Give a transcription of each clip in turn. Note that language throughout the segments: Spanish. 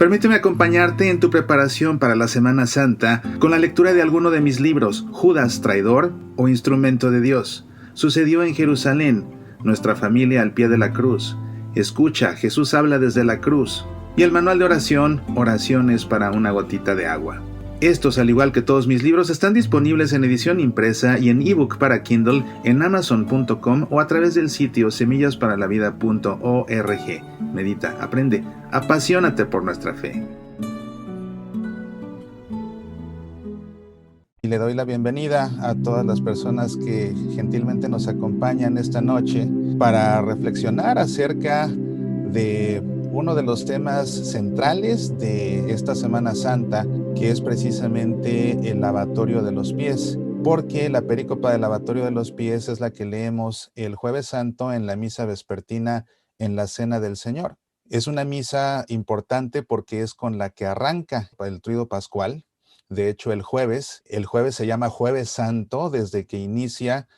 Permíteme acompañarte en tu preparación para la Semana Santa con la lectura de alguno de mis libros, Judas, traidor o instrumento de Dios. Sucedió en Jerusalén, nuestra familia al pie de la cruz. Escucha, Jesús habla desde la cruz. Y el manual de oración, oraciones para una gotita de agua. Estos, al igual que todos mis libros, están disponibles en edición impresa y en ebook para Kindle en amazon.com o a través del sitio semillasparalavida.org. Medita, aprende, apasionate por nuestra fe. Y le doy la bienvenida a todas las personas que gentilmente nos acompañan esta noche para reflexionar acerca de uno de los temas centrales de esta Semana Santa, que es precisamente el lavatorio de los pies, porque la perícopa del lavatorio de los pies es la que leemos el Jueves Santo en la misa vespertina en la Cena del Señor. Es una misa importante porque es con la que arranca el Triduo Pascual. De hecho, el jueves se llama Jueves Santo desde que inicia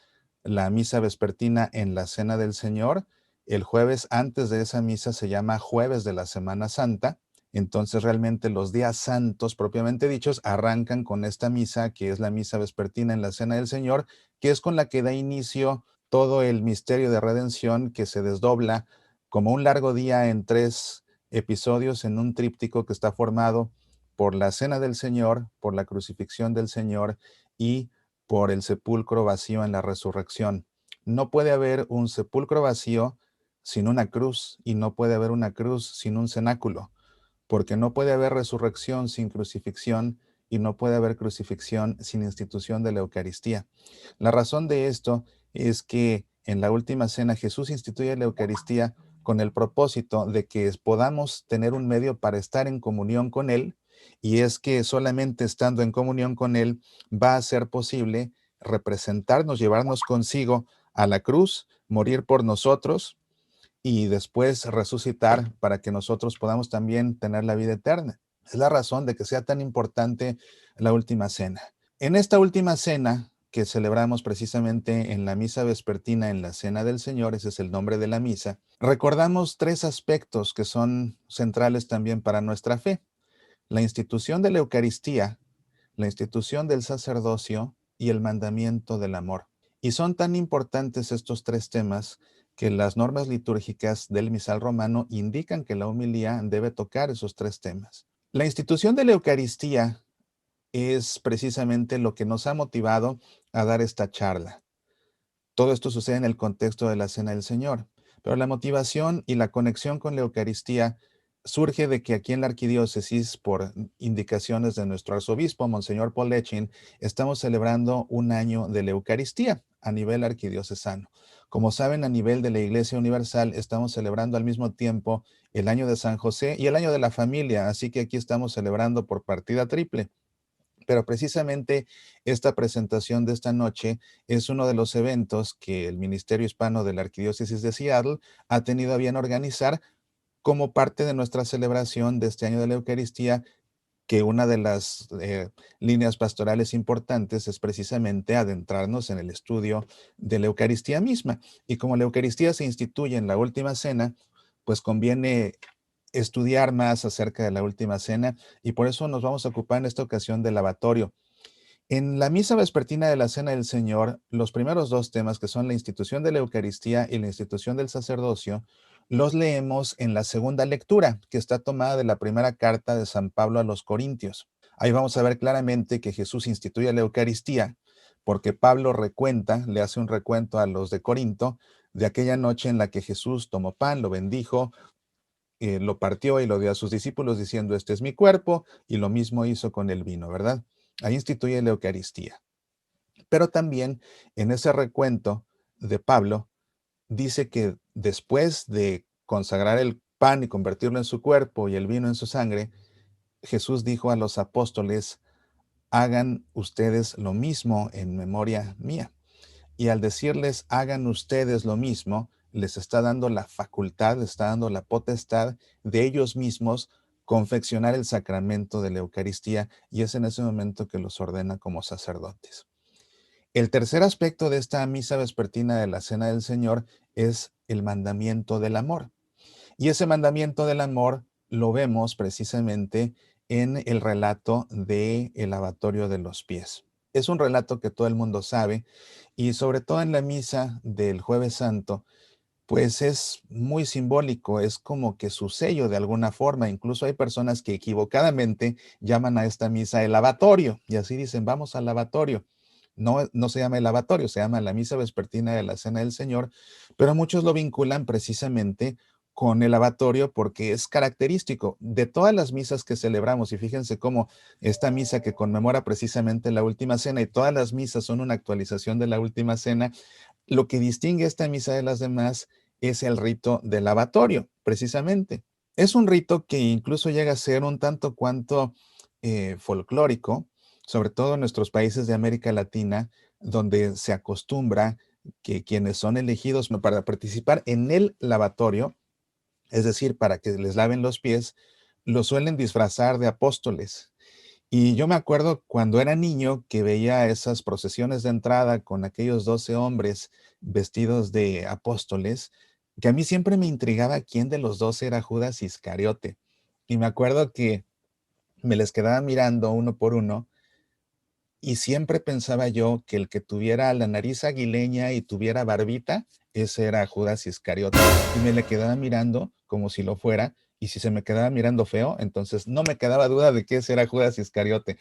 la misa vespertina en la Cena del Señor. El jueves antes de esa misa se llama Jueves de la Semana Santa. Entonces realmente los días santos propiamente dichos arrancan con esta misa, que es la misa vespertina en la Cena del Señor, que es con la que da inicio todo el misterio de redención, que se desdobla como un largo día en 3 episodios en un tríptico que está formado por la Cena del Señor, por la crucifixión del Señor y por el sepulcro vacío en la resurrección. No puede haber un sepulcro vacío sin una cruz, y no puede haber una cruz sin un cenáculo, porque no puede haber resurrección sin crucifixión, y no puede haber crucifixión sin institución de la Eucaristía. La razón de esto es que en la última cena Jesús instituye la Eucaristía con el propósito de que podamos tener un medio para estar en comunión con Él, y es que solamente estando en comunión con Él va a ser posible representarnos, llevarnos consigo a la cruz, morir por nosotros y después resucitar para que nosotros podamos también tener la vida eterna. Es la razón de que sea tan importante la última cena. En esta última cena que celebramos precisamente en la misa vespertina, en la Cena del Señor, ese es el nombre de la misa, recordamos 3 aspectos que son centrales también para nuestra fe: la institución de la Eucaristía, la institución del sacerdocio y el mandamiento del amor. Y son tan importantes estos 3 temas que las normas litúrgicas del misal romano indican que la homilía debe tocar esos 3 temas. La institución de la Eucaristía es precisamente lo que nos ha motivado a dar esta charla. Todo esto sucede en el contexto de la Cena del Señor, pero la motivación y la conexión con la Eucaristía surge de que aquí en la arquidiócesis, por indicaciones de nuestro arzobispo, Monseñor Polechin, estamos celebrando un año de la Eucaristía a nivel arquidiocesano. Como saben, a nivel de la Iglesia Universal, estamos celebrando al mismo tiempo el año de San José y el año de la familia, así que aquí estamos celebrando por partida triple. Pero precisamente esta presentación de esta noche es uno de los eventos que el Ministerio Hispano de la Arquidiócesis de Seattle ha tenido a bien organizar como parte de nuestra celebración de este año de la Eucaristía, que una de las líneas pastorales importantes es precisamente adentrarnos en el estudio de la Eucaristía misma. Y como la Eucaristía se instituye en la última cena, pues conviene estudiar más acerca de la última cena, y por eso nos vamos a ocupar en esta ocasión del lavatorio. En la misa vespertina de la Cena del Señor, los primeros 2 temas, que son la institución de la Eucaristía y la institución del sacerdocio, los leemos en la segunda lectura, que está tomada de la primera carta de San Pablo a los Corintios. Ahí vamos a ver claramente que Jesús instituye la Eucaristía, porque Pablo le hace un recuento a los de Corinto de aquella noche en la que Jesús tomó pan, lo bendijo, lo partió y lo dio a sus discípulos diciendo: este es mi cuerpo, y lo mismo hizo con el vino, ¿verdad? Ahí instituye la Eucaristía. Pero también en ese recuento de Pablo dice que después de consagrar el pan y convertirlo en su cuerpo y el vino en su sangre, Jesús dijo a los apóstoles: hagan ustedes lo mismo en memoria mía. Y al decirles hagan ustedes lo mismo, les está dando la facultad, les está dando la potestad de ellos mismos confeccionar el sacramento de la Eucaristía, y es en ese momento que los ordena como sacerdotes. El tercer aspecto de esta misa vespertina de la Cena del Señor es el mandamiento del amor. Y ese mandamiento del amor lo vemos precisamente en el relato de el lavatorio de los pies. Es un relato que todo el mundo sabe y sobre todo en la misa del Jueves Santo, pues es muy simbólico, es como que su sello de alguna forma. Incluso hay personas que equivocadamente llaman a esta misa el lavatorio y así dicen, vamos al lavatorio. No, no se llama el lavatorio, se llama la misa vespertina de la Cena del Señor, pero muchos lo vinculan precisamente con el lavatorio porque es característico de todas las misas que celebramos. Y fíjense cómo esta misa que conmemora precisamente la última cena y todas las misas son una actualización de la última cena, lo que distingue esta misa de las demás es el rito del lavatorio, precisamente. Es un rito que incluso llega a ser un tanto cuanto folclórico, sobre todo en nuestros países de América Latina, donde se acostumbra que quienes son elegidos para participar en el lavatorio, es decir, para que les laven los pies, lo suelen disfrazar de apóstoles. Y yo me acuerdo cuando era niño que veía esas procesiones de entrada con aquellos 12 hombres vestidos de apóstoles, que a mí siempre me intrigaba quién de los 12 era Judas Iscariote. Y me acuerdo que me les quedaba mirando uno por uno y siempre pensaba yo que el que tuviera la nariz aguileña y tuviera barbita, ese era Judas Iscariote. Y me le quedaba mirando como si lo fuera. Y si se me quedaba mirando feo, entonces no me quedaba duda de que ese era Judas Iscariote.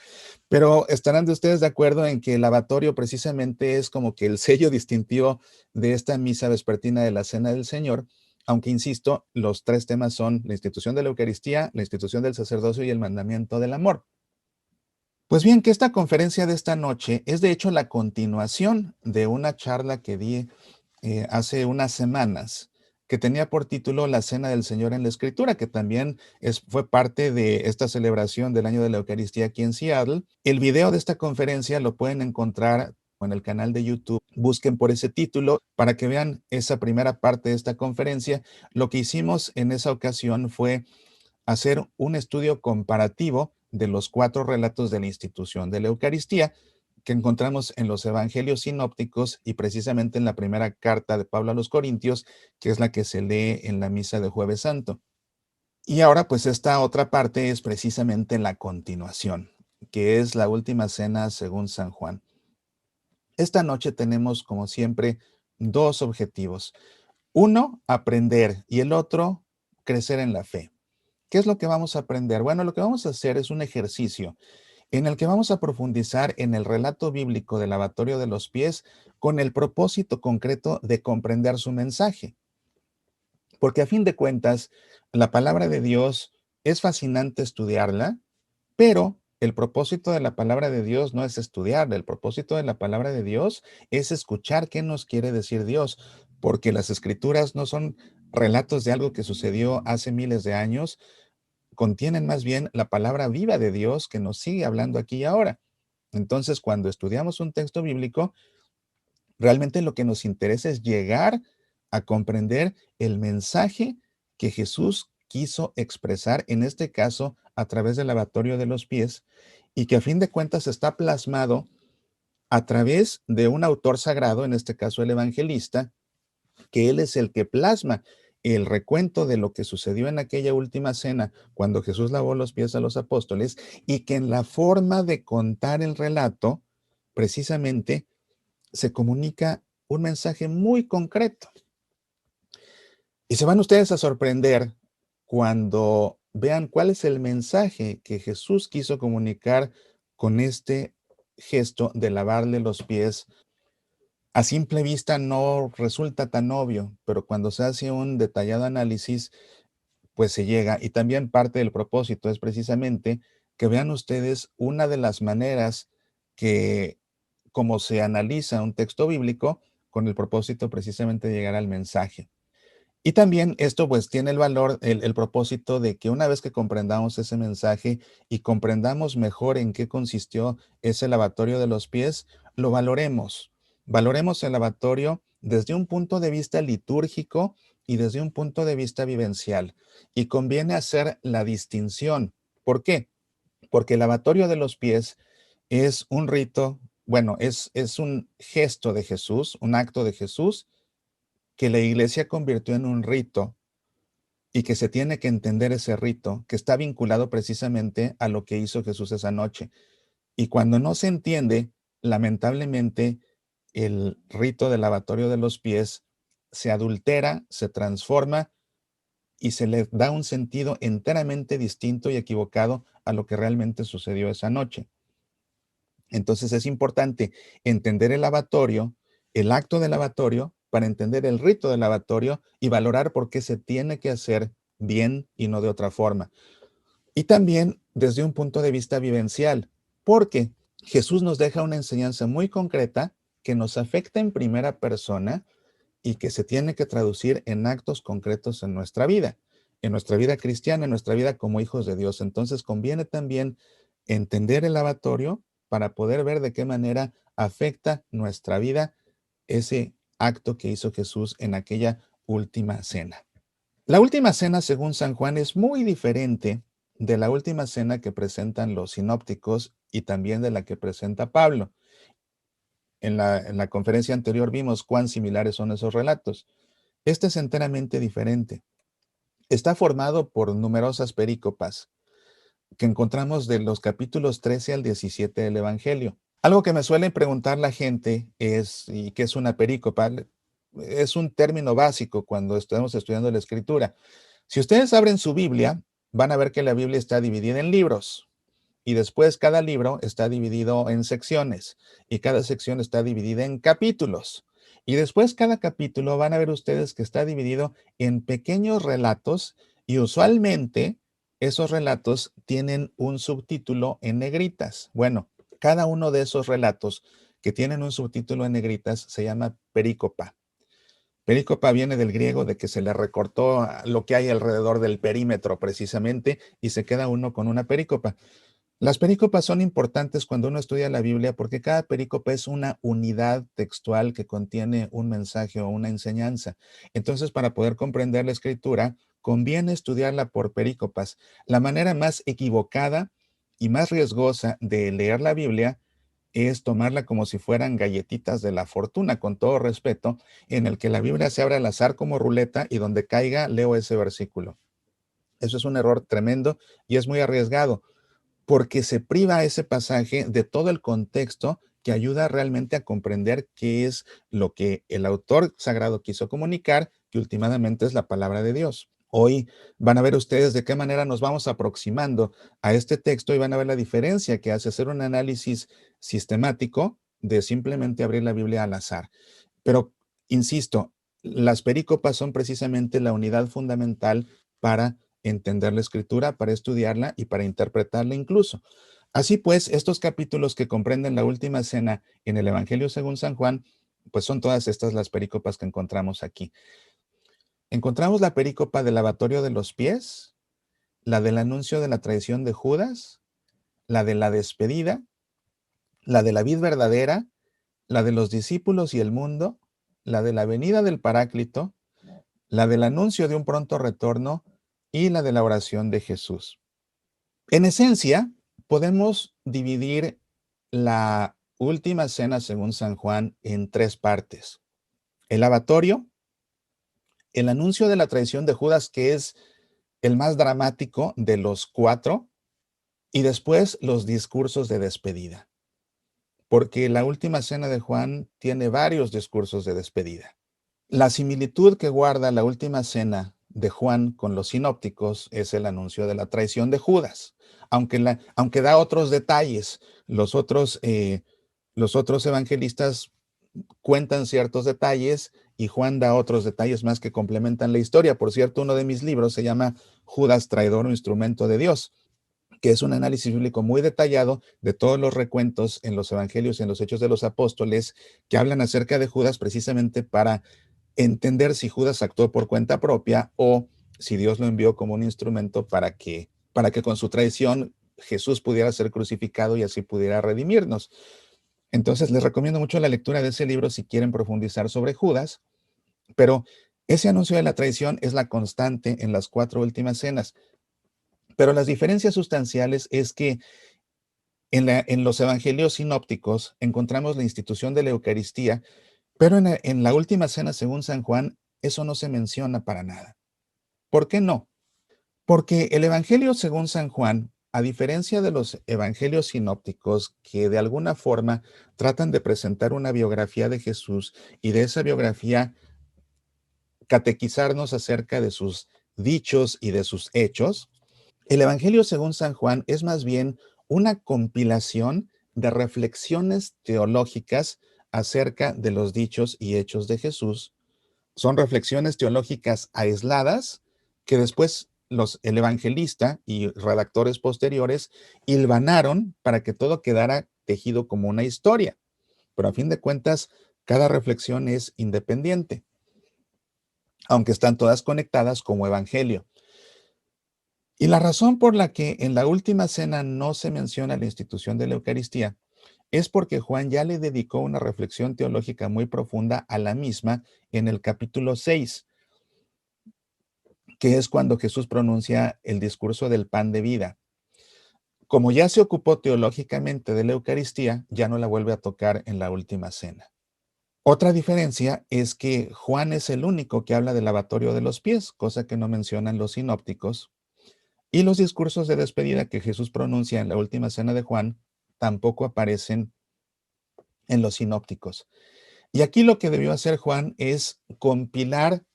Pero estarán de ustedes de acuerdo en que el lavatorio precisamente es como que el sello distintivo de esta misa vespertina de la Cena del Señor, aunque insisto, los tres temas son la institución de la Eucaristía, la institución del sacerdocio y el mandamiento del amor. Pues bien, que esta conferencia de esta noche es de hecho la continuación de una charla que di hace unas semanas, que tenía por título La Cena del Señor en la Escritura, que también fue parte de esta celebración del Año de la Eucaristía aquí en Seattle. El video de esta conferencia lo pueden encontrar en el canal de YouTube. Busquen por ese título para que vean esa primera parte de esta conferencia. Lo que hicimos en esa ocasión fue hacer un estudio comparativo de los 4 relatos de la institución de la Eucaristía que encontramos en los evangelios sinópticos y precisamente en la primera carta de Pablo a los Corintios, que es la que se lee en la misa de Jueves Santo. Y ahora, pues esta otra parte es precisamente la continuación, que es la última cena según San Juan. Esta noche tenemos, como siempre, 2 objetivos. Uno, aprender, y el otro, crecer en la fe. ¿Qué es lo que vamos a aprender? Bueno, lo que vamos a hacer es un ejercicio en el que vamos a profundizar en el relato bíblico del lavatorio de los pies con el propósito concreto de comprender su mensaje. Porque a fin de cuentas, la palabra de Dios es fascinante estudiarla, pero el propósito de la palabra de Dios no es estudiarla, el propósito de la palabra de Dios es escuchar qué nos quiere decir Dios, porque las escrituras no son relatos de algo que sucedió hace miles de años, contienen más bien la palabra viva de Dios que nos sigue hablando aquí y ahora. Entonces, cuando estudiamos un texto bíblico, realmente lo que nos interesa es llegar a comprender el mensaje que Jesús quiso expresar, en este caso, a través del lavatorio de los pies, y que a fin de cuentas está plasmado a través de un autor sagrado, en este caso el evangelista, que él es el que plasma el recuento de lo que sucedió en aquella última cena cuando Jesús lavó los pies a los apóstoles y que en la forma de contar el relato precisamente se comunica un mensaje muy concreto. Y se van ustedes a sorprender cuando vean cuál es el mensaje que Jesús quiso comunicar con este gesto de lavarle los pies. A simple vista no resulta tan obvio, pero cuando se hace un detallado análisis, pues se llega. Y también parte del propósito es precisamente que vean ustedes una de las maneras que, como se analiza un texto bíblico, con el propósito precisamente de llegar al mensaje. Y también esto pues tiene el valor, el propósito de que una vez que comprendamos ese mensaje y comprendamos mejor en qué consistió ese lavatorio de los pies, lo valoremos. Valoremos el lavatorio desde un punto de vista litúrgico y desde un punto de vista vivencial. Y conviene hacer la distinción. ¿Por qué? Porque el lavatorio de los pies es un rito, bueno, es un gesto de Jesús, un acto de Jesús que la iglesia convirtió en un rito y que se tiene que entender ese rito que está vinculado precisamente a lo que hizo Jesús esa noche. Y cuando no se entiende, lamentablemente, el rito del lavatorio de los pies se adultera, se transforma y se le da un sentido enteramente distinto y equivocado a lo que realmente sucedió esa noche. Entonces es importante entender el lavatorio, el acto del lavatorio, para entender el rito del lavatorio y valorar por qué se tiene que hacer bien y no de otra forma. Y también desde un punto de vista vivencial, porque Jesús nos deja una enseñanza muy concreta que nos afecta en primera persona y que se tiene que traducir en actos concretos en nuestra vida cristiana, en nuestra vida como hijos de Dios. Entonces conviene también entender el lavatorio para poder ver de qué manera afecta nuestra vida ese acto que hizo Jesús en aquella última cena. La última cena, según San Juan, es muy diferente de la última cena que presentan los sinópticos y también de la que presenta Pablo. En la conferencia anterior vimos cuán similares son esos relatos. Este es enteramente diferente. Está formado por numerosas perícopas que encontramos de los capítulos 13 al 17 del Evangelio. Algo que me suele preguntar la gente es, ¿y qué es una perícopa? Es un término básico cuando estamos estudiando la Escritura. Si ustedes abren su Biblia, van a ver que la Biblia está dividida en libros y después cada libro está dividido en secciones y cada sección está dividida en capítulos. Y después cada capítulo van a ver ustedes que está dividido en pequeños relatos y usualmente esos relatos tienen un subtítulo en negritas. Bueno, cada uno de esos relatos que tienen un subtítulo en negritas se llama perícopa. Perícopa viene del griego de que se le recortó lo que hay alrededor del perímetro precisamente y se queda uno con una perícopa. Las perícopas son importantes cuando uno estudia la Biblia porque cada perícopa es una unidad textual que contiene un mensaje o una enseñanza. Entonces, para poder comprender la escritura, conviene estudiarla por perícopas. La manera más equivocada y más riesgosa de leer la Biblia es tomarla como si fueran galletitas de la fortuna, con todo respeto, en el que la Biblia se abre al azar como ruleta y donde caiga leo ese versículo. Eso es un error tremendo y es muy arriesgado porque se priva ese pasaje de todo el contexto que ayuda realmente a comprender qué es lo que el autor sagrado quiso comunicar, que últimamente es la palabra de Dios. Hoy van a ver ustedes de qué manera nos vamos aproximando a este texto y van a ver la diferencia que hace hacer un análisis sistemático de simplemente abrir la Biblia al azar. Pero, insisto, las perícopas son precisamente la unidad fundamental para entender la escritura, para estudiarla y para interpretarla incluso. Así pues, estos capítulos que comprenden la última cena en el Evangelio según San Juan, pues son todas estas las perícopas que encontramos aquí. Encontramos la perícopa del lavatorio de los pies, la del anuncio de la traición de Judas, la de la despedida, la de la vid verdadera, la de los discípulos y el mundo, la de la venida del Paráclito, la del anuncio de un pronto retorno y la de la oración de Jesús. En esencia, podemos dividir la última cena según San Juan en tres partes. El lavatorio, el anuncio de la traición de Judas, que es el más dramático de los cuatro, y después los discursos de despedida, porque la última cena de Juan tiene varios discursos de despedida. La similitud que guarda la última cena de Juan con los sinópticos es el anuncio de la traición de Judas, aunque da otros detalles. Los otros evangelistas cuentan ciertos detalles y Juan da otros detalles más que complementan la historia. Por cierto, uno de mis libros se llama Judas, traidor o instrumento de Dios, que es un análisis bíblico muy detallado de todos los recuentos en los evangelios y en los hechos de los apóstoles que hablan acerca de Judas precisamente para entender si Judas actuó por cuenta propia o si Dios lo envió como un instrumento para que con su traición Jesús pudiera ser crucificado y así pudiera redimirnos. Entonces les recomiendo mucho la lectura de ese libro si quieren profundizar sobre Judas, pero ese anuncio de la traición es la constante en las cuatro últimas cenas. Pero las diferencias sustanciales es que en los evangelios sinópticos encontramos la institución de la Eucaristía, pero en la última cena, según San Juan, eso no se menciona para nada. ¿Por qué no? Porque el Evangelio según San Juan, a diferencia de los evangelios sinópticos que de alguna forma tratan de presentar una biografía de Jesús y de esa biografía catequizarnos acerca de sus dichos y de sus hechos, el Evangelio según San Juan es más bien una compilación de reflexiones teológicas acerca de los dichos y hechos de Jesús. Son reflexiones teológicas aisladas que después el evangelista y redactores posteriores hilvanaron para que todo quedara tejido como una historia. Pero a fin de cuentas, cada reflexión es independiente, aunque están todas conectadas como evangelio. Y la razón por la que en la última cena no se menciona la institución de la Eucaristía es porque Juan ya le dedicó una reflexión teológica muy profunda a la misma en el capítulo 6, que es cuando Jesús pronuncia el discurso del pan de vida. Como ya se ocupó teológicamente de la Eucaristía, ya no la vuelve a tocar en la última cena. Otra diferencia es que Juan es el único que habla del lavatorio de los pies, cosa que no mencionan los sinópticos, y los discursos de despedida que Jesús pronuncia en la última cena de Juan tampoco aparecen en los sinópticos. Y aquí lo que debió hacer Juan es compilar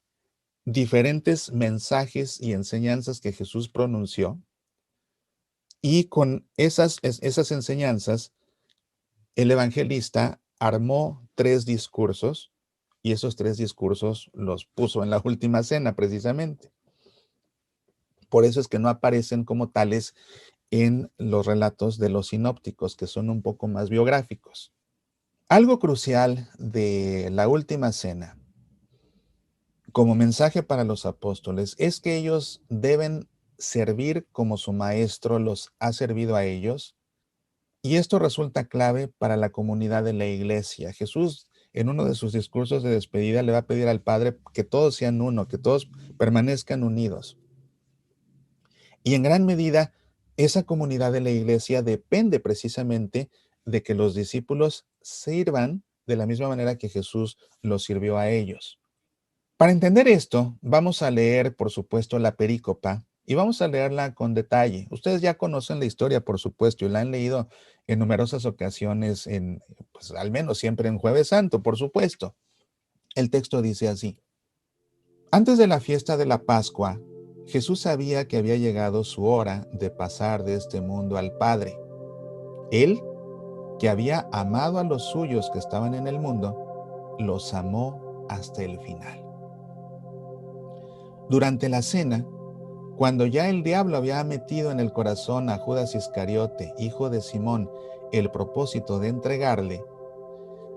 diferentes mensajes y enseñanzas que Jesús pronunció, y con esas enseñanzas, el evangelista armó 3 discursos, y esos 3 discursos los puso en la última cena precisamente. Por eso es que no aparecen como tales en los relatos de los sinópticos, que son un poco más biográficos. Algo crucial de la última cena como mensaje para los apóstoles es que ellos deben servir como su maestro los ha servido a ellos, y esto resulta clave para la comunidad de la iglesia. Jesús, en uno de sus discursos de despedida, le va a pedir al Padre que todos sean uno, que todos permanezcan unidos. Y en gran medida, esa comunidad de la iglesia depende precisamente de que los discípulos sirvan de la misma manera que Jesús los sirvió a ellos. Para entender esto, vamos a leer, por supuesto, la perícopa y vamos a leerla con detalle. Ustedes ya conocen la historia, por supuesto, y la han leído en numerosas ocasiones, pues al menos siempre en Jueves Santo, por supuesto. El texto dice así: Antes de la fiesta de la Pascua, Jesús sabía que había llegado su hora de pasar de este mundo al Padre. Él, que había amado a los suyos que estaban en el mundo, los amó hasta el final. Durante la cena, cuando ya el diablo había metido en el corazón a Judas Iscariote, hijo de Simón, el propósito de entregarle,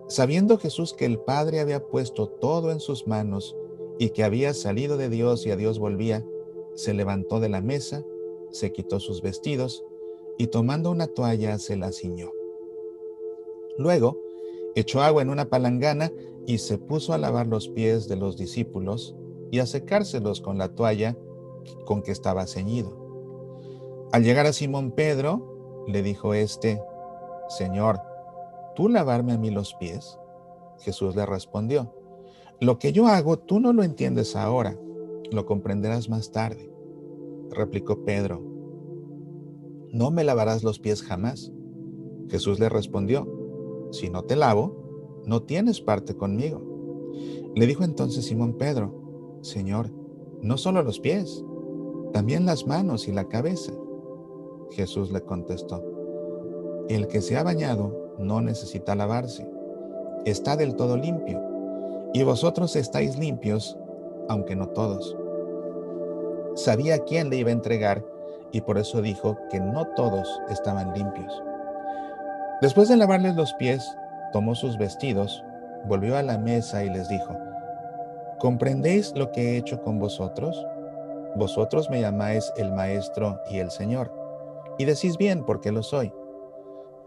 sabiendo Jesús que el Padre había puesto todo en sus manos y que había salido de Dios y a Dios volvía, se levantó de la mesa, se quitó sus vestidos y tomando una toalla se la ciñó. Luego echó agua en una palangana y se puso a lavar los pies de los discípulos y a secárselos con la toalla con que estaba ceñido. Al llegar a Simón Pedro, le dijo éste: Señor, ¿tú lavarme a mí los pies? Jesús le respondió: Lo que yo hago tú no lo entiendes ahora, lo comprenderás más tarde. Replicó Pedro: No me lavarás los pies jamás. Jesús le respondió: Si no te lavo, no tienes parte conmigo. Le dijo entonces Simón Pedro: Señor, no solo los pies, también las manos y la cabeza. Jesús le contestó: El que se ha bañado no necesita lavarse, está del todo limpio, y vosotros estáis limpios, aunque no todos. Sabía quién le iba a entregar, y por eso dijo que no todos estaban limpios. Después de lavarles los pies, tomó sus vestidos, volvió a la mesa y les dijo: ¿Comprendéis lo que he hecho con vosotros? Vosotros me llamáis el Maestro y el Señor, y decís bien porque lo soy.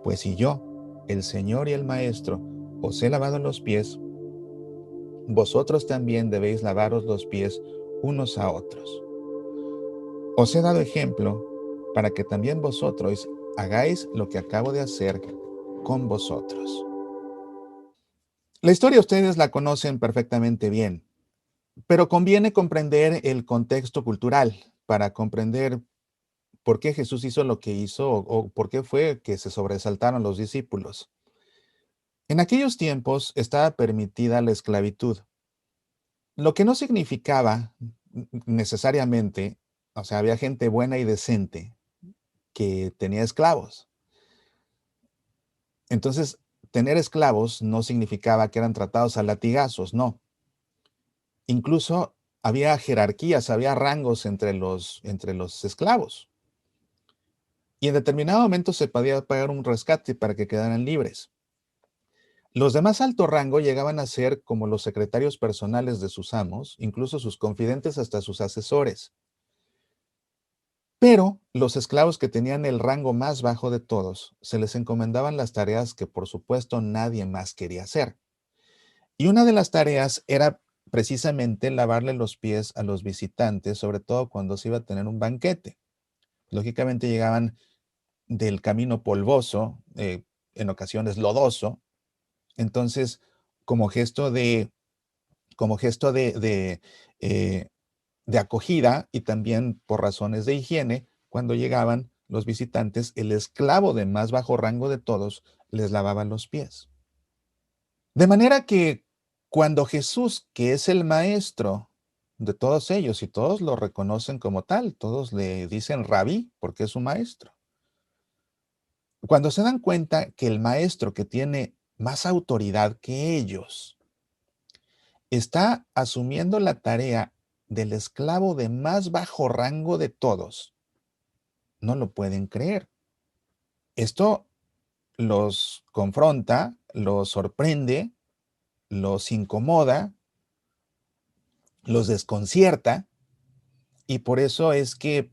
Pues si yo, el Señor y el Maestro, os he lavado los pies, vosotros también debéis lavaros los pies unos a otros. Os he dado ejemplo para que también vosotros hagáis lo que acabo de hacer con vosotros. La historia ustedes la conocen perfectamente bien. Pero conviene comprender el contexto cultural para comprender por qué Jesús hizo lo que hizo o por qué fue que se sobresaltaron los discípulos. En aquellos tiempos estaba permitida la esclavitud, lo que no significaba necesariamente, o sea, había gente buena y decente que tenía esclavos. Entonces, tener esclavos no significaba que eran tratados a latigazos, no. Incluso había jerarquías, había rangos entre los esclavos. Y en determinado momento se podía pagar un rescate para que quedaran libres. Los de más alto rango llegaban a ser como los secretarios personales de sus amos, incluso sus confidentes hasta sus asesores. Pero los esclavos que tenían el rango más bajo de todos, se les encomendaban las tareas que por supuesto nadie más quería hacer. Y una de las tareas era precisamente lavarle los pies a los visitantes, sobre todo cuando se iba a tener un banquete. Lógicamente llegaban del camino polvoso, en ocasiones lodoso. Entonces, como gesto de, como gesto eh, de acogida y también por razones de higiene, cuando llegaban los visitantes, el esclavo de más bajo rango de todos les lavaba los pies. De manera que cuando Jesús, que es el maestro de todos ellos y todos lo reconocen como tal, todos le dicen rabí porque es su maestro. Cuando se dan cuenta que el maestro que tiene más autoridad que ellos está asumiendo la tarea del esclavo de más bajo rango de todos, no lo pueden creer. Esto los confronta, los sorprende, los incomoda, los desconcierta, y por eso es que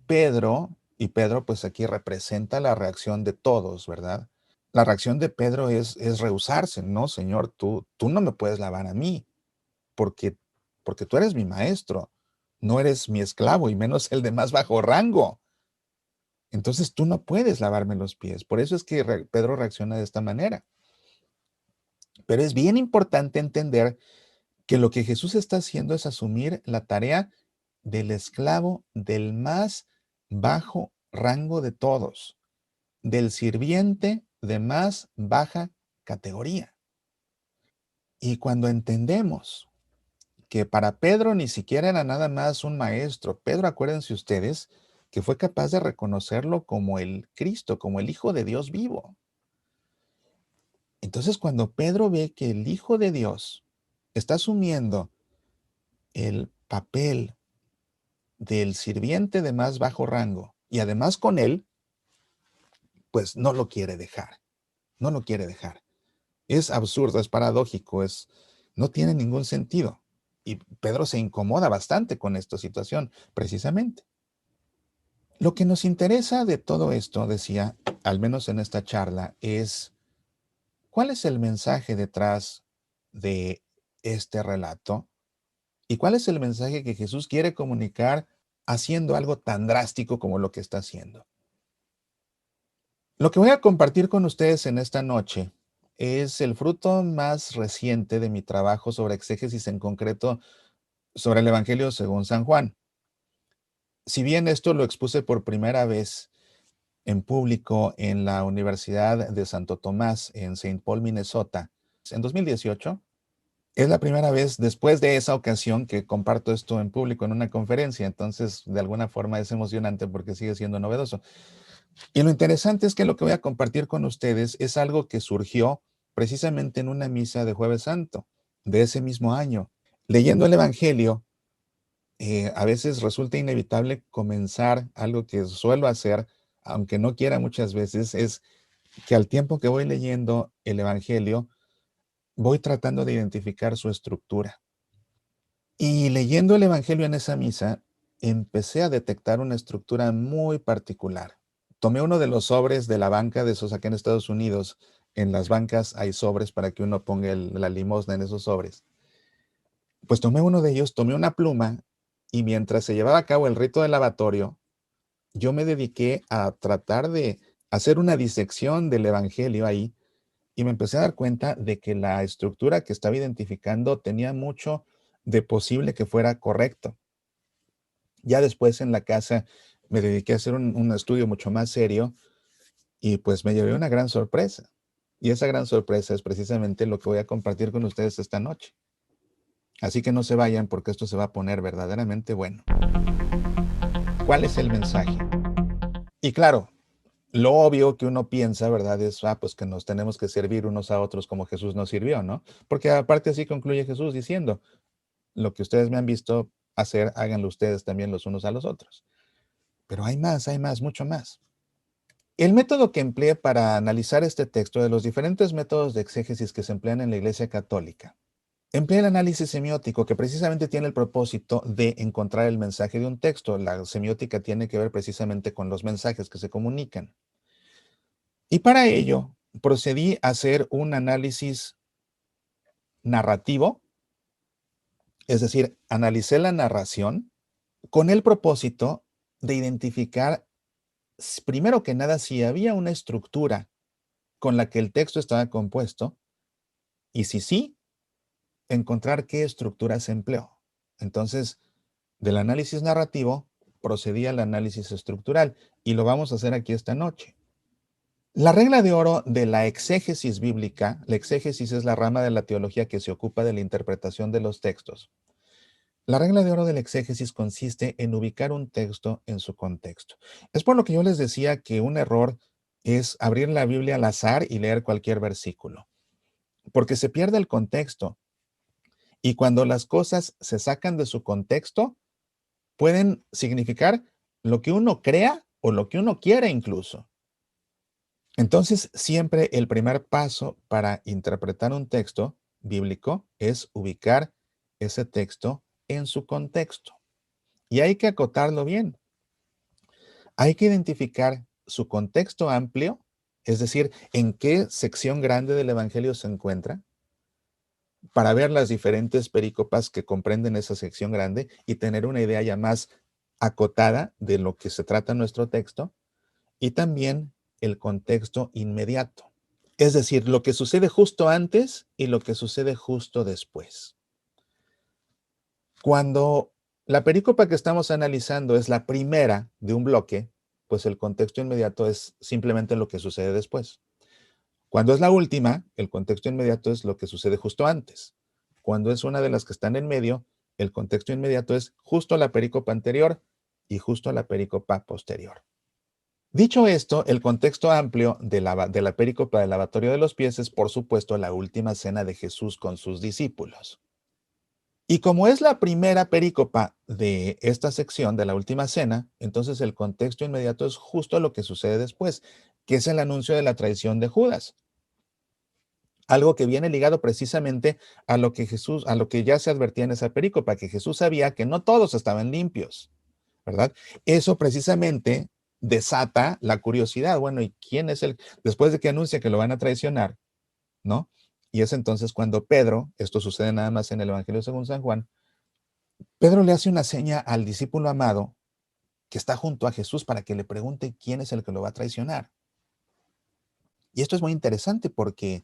y Pedro pues aquí representa la reacción de todos, ¿verdad? La reacción de Pedro es rehusarse, no, Señor, tú no me puedes lavar a mí, porque, porque tú eres mi maestro, no eres mi esclavo y menos el de más bajo rango. Entonces tú no puedes lavarme los pies. Por eso es que Pedro reacciona de esta manera. Pero es bien importante entender que lo que Jesús está haciendo es asumir la tarea del esclavo del más bajo rango de todos, del sirviente de más baja categoría. Y cuando entendemos que para Pedro ni siquiera era nada más un maestro, Pedro, acuérdense ustedes, que fue capaz de reconocerlo como el Cristo, como el Hijo de Dios vivo. Entonces, cuando Pedro ve que el Hijo de Dios está asumiendo el papel del sirviente de más bajo rango y además con él, pues no lo quiere dejar, no lo quiere dejar. Es absurdo, es paradójico, no tiene ningún sentido. Y Pedro se incomoda bastante con esta situación, precisamente. Lo que nos interesa de todo esto, decía, al menos en esta charla, es cuál es el mensaje detrás de este relato y cuál es el mensaje que Jesús quiere comunicar haciendo algo tan drástico como lo que está haciendo. Lo que voy a compartir con ustedes en esta noche es el fruto más reciente de mi trabajo sobre exégesis, en concreto sobre el Evangelio según San Juan. Si bien esto lo expuse por primera vez en público en la Universidad de Santo Tomás en Saint Paul, Minnesota, en 2018, es la primera vez después de esa ocasión que comparto esto en público en una conferencia. Entonces, de alguna forma es emocionante porque sigue siendo novedoso. Y lo interesante es que lo que voy a compartir con ustedes es algo que surgió precisamente en una misa de Jueves Santo de ese mismo año. Leyendo el Evangelio, a veces resulta inevitable comenzar algo que suelo hacer, aunque no quiera muchas veces, es que al tiempo que voy leyendo el Evangelio, voy tratando de identificar su estructura. Y leyendo el Evangelio en esa misa, empecé a detectar una estructura muy particular. Tomé uno de los sobres de la banca, de esos acá en Estados Unidos. En las bancas hay sobres para que uno ponga la limosna en esos sobres. Pues tomé uno de ellos, tomé una pluma y mientras se llevaba a cabo el rito del lavatorio, yo me dediqué a tratar de hacer una disección del Evangelio ahí y me empecé a dar cuenta de que la estructura que estaba identificando tenía mucho de posible que fuera correcto. Ya después en la casa me dediqué a hacer un estudio mucho más serio y pues me llevé una gran sorpresa. Y esa gran sorpresa es precisamente lo que voy a compartir con ustedes esta noche. Así que no se vayan porque esto se va a poner verdaderamente bueno. ¿Cuál es el mensaje? Y claro, lo obvio que uno piensa, ¿verdad? Es, pues que nos tenemos que servir unos a otros como Jesús nos sirvió, ¿no? Porque aparte así concluye Jesús diciendo, lo que ustedes me han visto hacer, háganlo ustedes también los unos a los otros. Pero hay más, mucho más. El método que empleé para analizar este texto, de los diferentes métodos de exégesis que se emplean en la Iglesia Católica, empleé el análisis semiótico, que precisamente tiene el propósito de encontrar el mensaje de un texto. La semiótica tiene que ver precisamente con los mensajes que se comunican. Y para ello, procedí a hacer un análisis narrativo, es decir, analicé la narración con el propósito de identificar, primero que nada, si había una estructura con la que el texto estaba compuesto y si sí, encontrar qué estructura se empleó. Entonces, del análisis narrativo, procedí al análisis estructural y lo vamos a hacer aquí esta noche. La regla de oro de la exégesis bíblica, la exégesis es la rama de la teología que se ocupa de la interpretación de los textos. La regla de oro de la exégesis consiste en ubicar un texto en su contexto. Es por lo que yo les decía que un error es abrir la Biblia al azar y leer cualquier versículo, porque se pierde el contexto. Y cuando las cosas se sacan de su contexto, pueden significar lo que uno crea o lo que uno quiere incluso. Entonces, siempre el primer paso para interpretar un texto bíblico es ubicar ese texto en su contexto. Y hay que acotarlo bien. Hay que identificar su contexto amplio, es decir, en qué sección grande del Evangelio se encuentra, para ver las diferentes perícopas que comprenden esa sección grande y tener una idea ya más acotada de lo que se trata nuestro texto, y también el contexto inmediato, es decir, lo que sucede justo antes y lo que sucede justo después. Cuando la perícopa que estamos analizando es la primera de un bloque, pues el contexto inmediato es simplemente lo que sucede después. Cuando es la última, el contexto inmediato es lo que sucede justo antes. Cuando es una de las que están en medio, el contexto inmediato es justo la perícopa anterior y justo la perícopa posterior. Dicho esto, el contexto amplio de la perícopa del lavatorio de los pies es, por supuesto, la última cena de Jesús con sus discípulos. Y como es la primera perícopa de esta sección de la última cena, entonces el contexto inmediato es justo lo que sucede después, que es el anuncio de la traición de Judas. Algo que viene ligado precisamente a lo que ya se advertía en esa perícopa, que Jesús sabía que no todos estaban limpios, ¿verdad? Eso precisamente desata la curiosidad. Bueno, ¿y quién es el? Después de que anuncia que lo van a traicionar, ¿no? Y es entonces cuando Pedro, esto sucede nada más en el Evangelio según San Juan, Pedro le hace una seña al discípulo amado que está junto a Jesús para que le pregunte quién es el que lo va a traicionar. Y esto es muy interesante porque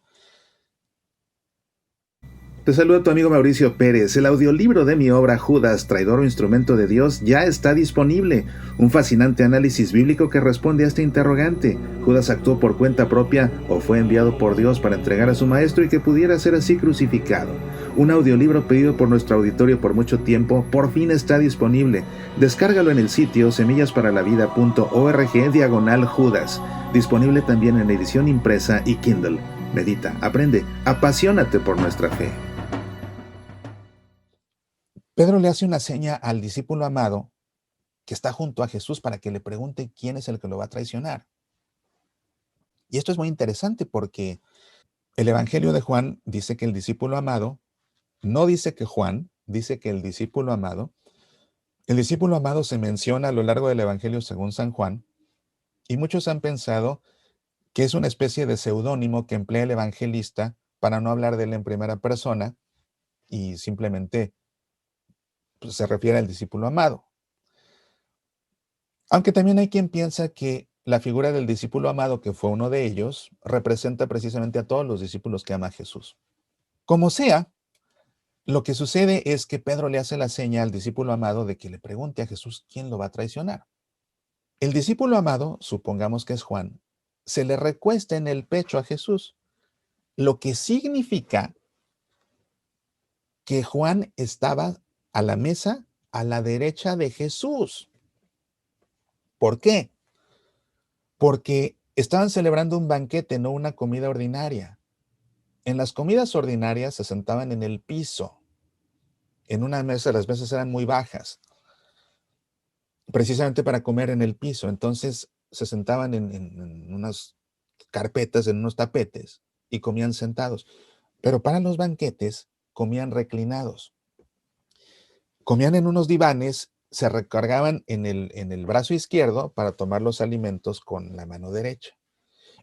te saluda tu amigo Mauricio Pérez. El audiolibro de mi obra Judas, traidor o instrumento de Dios, ya está disponible. Un fascinante análisis bíblico que responde a este interrogante. ¿Judas actuó por cuenta propia o fue enviado por Dios para entregar a su maestro y que pudiera ser así crucificado? Un audiolibro pedido por nuestro auditorio por mucho tiempo, por fin está disponible. Descárgalo en el sitio semillasparalavida.org/Judas. Disponible también en edición impresa y Kindle. Medita, aprende, apasionate por nuestra fe. Pedro le hace una seña al discípulo amado que está junto a Jesús para que le pregunte quién es el que lo va a traicionar. Y esto es muy interesante porque el Evangelio de Juan dice que el discípulo amado, no dice que Juan, dice que el discípulo amado se menciona a lo largo del Evangelio según San Juan, y muchos han pensado que es una especie de seudónimo que emplea el evangelista para no hablar de él en primera persona y simplemente pues, se refiere al discípulo amado. Aunque también hay quien piensa que la figura del discípulo amado, que fue uno de ellos, representa precisamente a todos los discípulos que ama Jesús. Como sea, Lo que sucede es que Pedro le hace la seña al discípulo amado de que le pregunte a Jesús quién lo va a traicionar. El discípulo amado, supongamos que es Juan, se le recuesta en el pecho a Jesús, lo que significa que Juan estaba a la mesa a la derecha de Jesús. ¿Por qué? Porque estaban celebrando un banquete, no una comida ordinaria. En las comidas ordinarias se sentaban en el piso, en una mesa, las mesas eran muy bajas, precisamente para comer en el piso. Entonces se sentaban en unas carpetas, en unos tapetes, y comían sentados. Pero para los banquetes comían reclinados. Comían en unos divanes, se recargaban en el brazo izquierdo para tomar los alimentos con la mano derecha.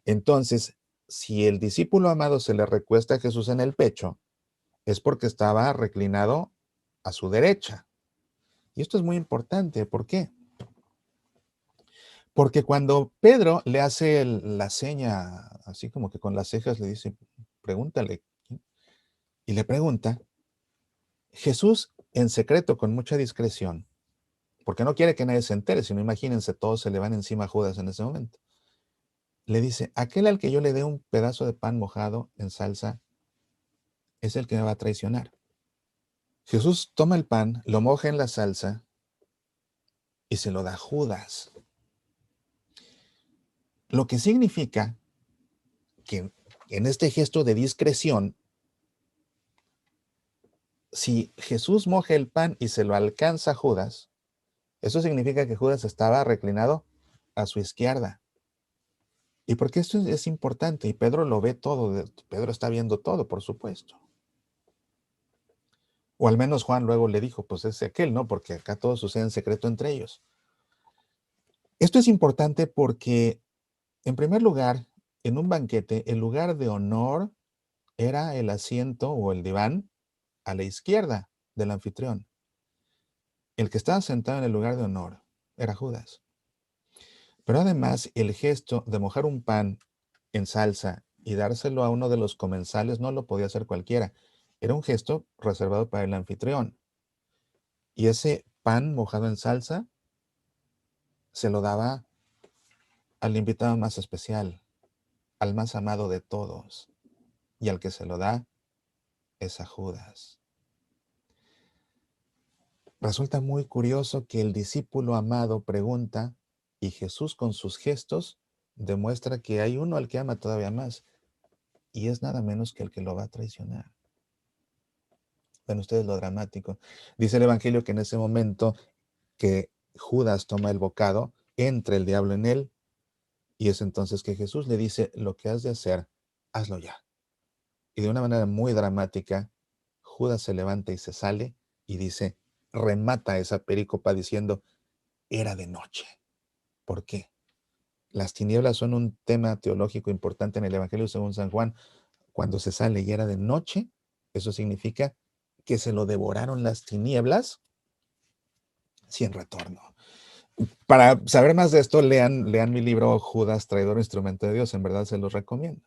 Entonces, si el discípulo amado se le recuesta a Jesús en el pecho, es porque estaba reclinado a su derecha. Y esto es muy importante. ¿Por qué? Porque cuando Pedro le hace la seña, así como que con las cejas le dice, pregúntale, y le pregunta, Jesús en secreto, con mucha discreción, porque no quiere que nadie se entere, sino imagínense, todos se le van encima a Judas en ese momento. Le dice, aquel al que yo le dé un pedazo de pan mojado en salsa es el que me va a traicionar. Jesús toma el pan, lo moja en la salsa y se lo da a Judas. Lo que significa que en este gesto de discreción, si Jesús moja el pan y se lo alcanza a Judas, eso significa que Judas estaba reclinado a su izquierda. ¿Y por qué esto es importante? Y Pedro lo ve todo, Pedro está viendo todo, por supuesto. O al menos Juan luego le dijo, pues es aquel, ¿no? Porque acá todo sucede en secreto entre ellos. Esto es importante porque, en primer lugar, en un banquete, el lugar de honor era el asiento o el diván a la izquierda del anfitrión. El que estaba sentado en el lugar de honor era Judas. Pero además, el gesto de mojar un pan en salsa y dárselo a uno de los comensales no lo podía hacer cualquiera. Era un gesto reservado para el anfitrión. Y ese pan mojado en salsa se lo daba al invitado más especial, al más amado de todos. Y al que se lo da es a Judas. Resulta muy curioso que el discípulo amado pregunta y Jesús con sus gestos demuestra que hay uno al que ama todavía más y es nada menos que el que lo va a traicionar. Ven ustedes lo dramático. Dice el Evangelio que en ese momento que Judas toma el bocado, entra el diablo en él y es entonces que Jesús le dice, lo que has de hacer, hazlo ya. Y de una manera muy dramática, Judas se levanta y se sale y dice, remata esa perícopa diciendo, era de noche. ¿Por qué? Las tinieblas son un tema teológico importante en el Evangelio según San Juan. Cuando se sale y era de noche, eso significa que se lo devoraron las tinieblas sin retorno. Para saber más de esto, lean mi libro Judas, traidor, instrumento de Dios. En verdad se los recomiendo.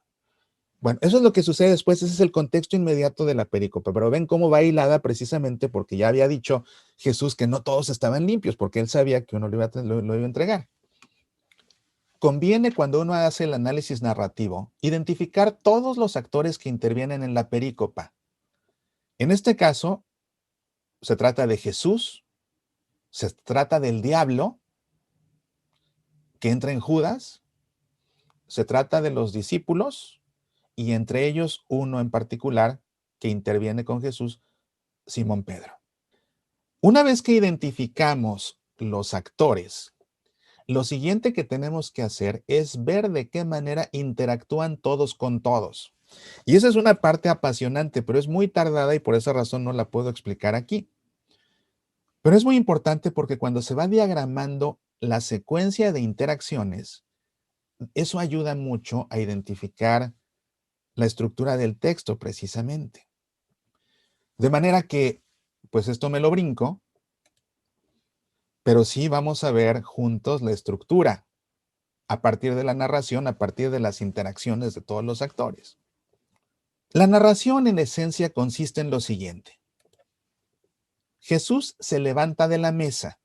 Bueno, eso es lo que sucede después. Ese es el contexto inmediato de la perícope. Pero ven cómo va hilada precisamente porque ya había dicho Jesús que no todos estaban limpios, porque él sabía que uno lo iba a entregar. Conviene, cuando uno hace el análisis narrativo, identificar todos los actores que intervienen en la perícopa. En este caso, se trata de Jesús, se trata del diablo que entra en Judas, se trata de los discípulos y entre ellos uno en particular que interviene con Jesús, Simón Pedro. Una vez que identificamos los actores, lo siguiente que tenemos que hacer es ver de qué manera interactúan todos con todos. Y esa es una parte apasionante, pero es muy tardada y por esa razón no la puedo explicar aquí. Pero es muy importante porque cuando se va diagramando la secuencia de interacciones, eso ayuda mucho a identificar la estructura del texto precisamente. De manera que, pues esto me lo brinco, pero sí vamos a ver juntos la estructura a partir de la narración, a partir de las interacciones de todos los actores. La narración en esencia consiste en lo siguiente. Jesús se levanta de la mesa,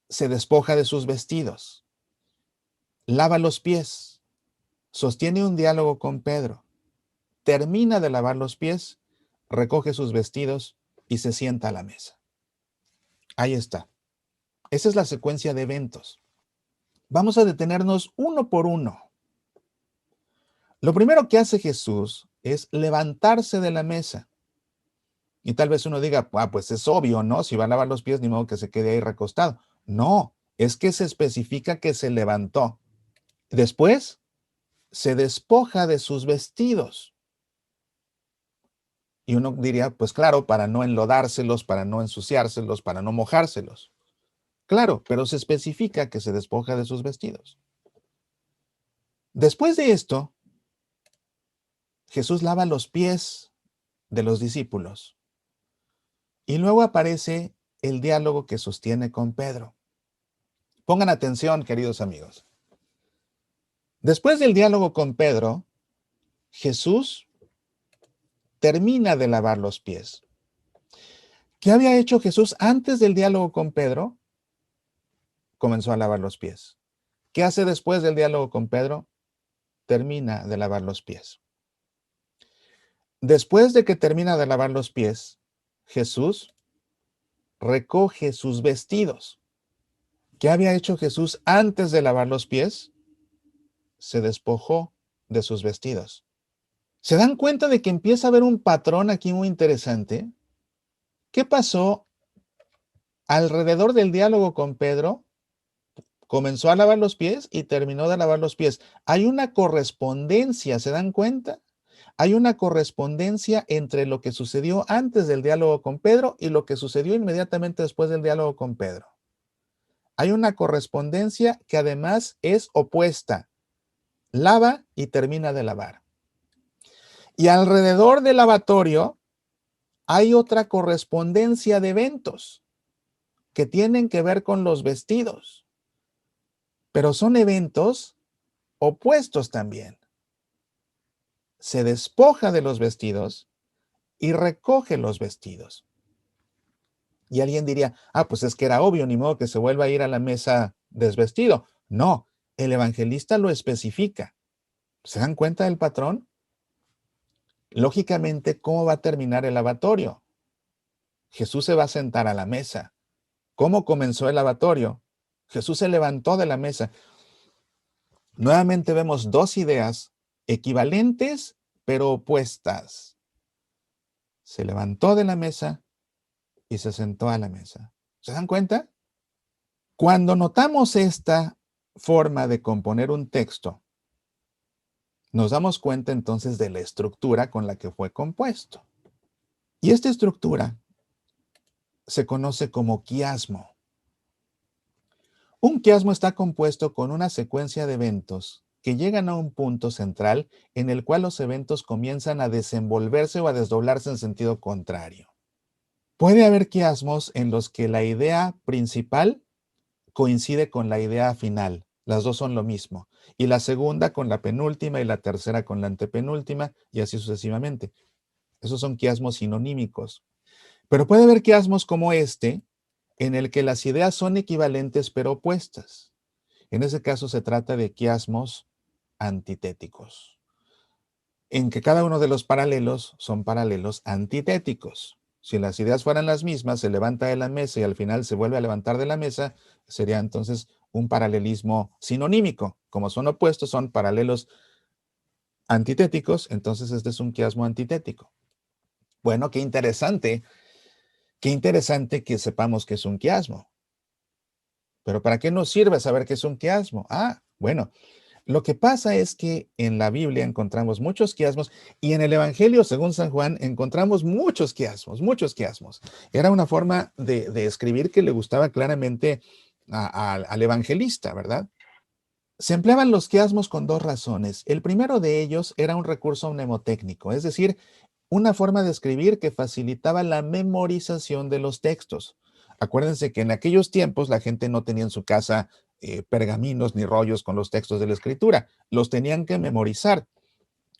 se despoja de sus vestidos, lava los pies, sostiene un diálogo con Pedro, termina de lavar los pies, recoge sus vestidos y se sienta a la mesa. Ahí está. Esa es la secuencia de eventos. Vamos a detenernos uno por uno. Lo primero que hace Jesús es levantarse de la mesa. Y tal vez uno diga, pues es obvio, ¿no? Si va a lavar los pies, ni modo que se quede ahí recostado. No, es que se especifica que se levantó. Después, se despoja de sus vestidos. Y uno diría, pues claro, para no enlodárselos, para no ensuciárselos, para no mojárselos. Claro, pero se especifica que se despoja de sus vestidos. Después de esto, Jesús lava los pies de los discípulos. Y luego aparece el diálogo que sostiene con Pedro. Pongan atención, queridos amigos. Después del diálogo con Pedro, Jesús termina de lavar los pies. ¿Qué había hecho Jesús antes del diálogo con Pedro? Comenzó a lavar los pies. ¿Qué hace después del diálogo con Pedro? Termina de lavar los pies. Después de que termina de lavar los pies, Jesús recoge sus vestidos. ¿Qué había hecho Jesús antes de lavar los pies? Se despojó de sus vestidos. ¿Se dan cuenta de que empieza a haber un patrón aquí muy interesante? ¿Qué pasó alrededor del diálogo con Pedro? Comenzó a lavar los pies y terminó de lavar los pies. Hay una correspondencia, ¿se dan cuenta? Hay una correspondencia entre lo que sucedió antes del diálogo con Pedro y lo que sucedió inmediatamente después del diálogo con Pedro. Hay una correspondencia que además es opuesta. Lava y termina de lavar. Y alrededor del lavatorio hay otra correspondencia de eventos que tienen que ver con los vestidos, pero son eventos opuestos también. Se despoja de los vestidos y recoge los vestidos. Y alguien diría, pues es que era obvio, ni modo que se vuelva a ir a la mesa desvestido. No, el evangelista lo especifica. ¿Se dan cuenta del patrón? Lógicamente, ¿cómo va a terminar el lavatorio? Jesús se va a sentar a la mesa. ¿Cómo comenzó el lavatorio? Jesús se levantó de la mesa. Nuevamente vemos dos ideas equivalentes, pero opuestas. Se levantó de la mesa y se sentó a la mesa. ¿Se dan cuenta? Cuando notamos esta forma de componer un texto, nos damos cuenta entonces de la estructura con la que fue compuesto. Y esta estructura se conoce como quiasmo. Un quiasmo está compuesto con una secuencia de eventos que llegan a un punto central en el cual los eventos comienzan a desenvolverse o a desdoblarse en sentido contrario. Puede haber quiasmos en los que la idea principal coincide con la idea final. Las dos son lo mismo. Y la segunda con la penúltima y la tercera con la antepenúltima y así sucesivamente. Esos son quiasmos sinonímicos. Pero puede haber quiasmos como este, en el que las ideas son equivalentes pero opuestas. En ese caso se trata de quiasmos antitéticos, en que cada uno de los paralelos son paralelos antitéticos. Si las ideas fueran las mismas, se levanta de la mesa y al final se vuelve a levantar de la mesa, sería entonces un paralelismo sinonímico. Como son opuestos, son paralelos antitéticos, entonces este es un quiasmo antitético. Bueno, qué interesante que sepamos que es un quiasmo. Pero ¿para qué nos sirve saber que es un quiasmo? Bueno, lo que pasa es que en la Biblia encontramos muchos quiasmos y en el Evangelio, según San Juan, encontramos muchos quiasmos, muchos quiasmos. Era una forma de escribir que le gustaba claramente al evangelista, ¿verdad? Se empleaban los quiasmos con dos razones. El primero de ellos era un recurso mnemotécnico, es decir, una forma de escribir que facilitaba la memorización de los textos. Acuérdense que en aquellos tiempos la gente no tenía en su casa pergaminos ni rollos con los textos de la escritura, los tenían que memorizar.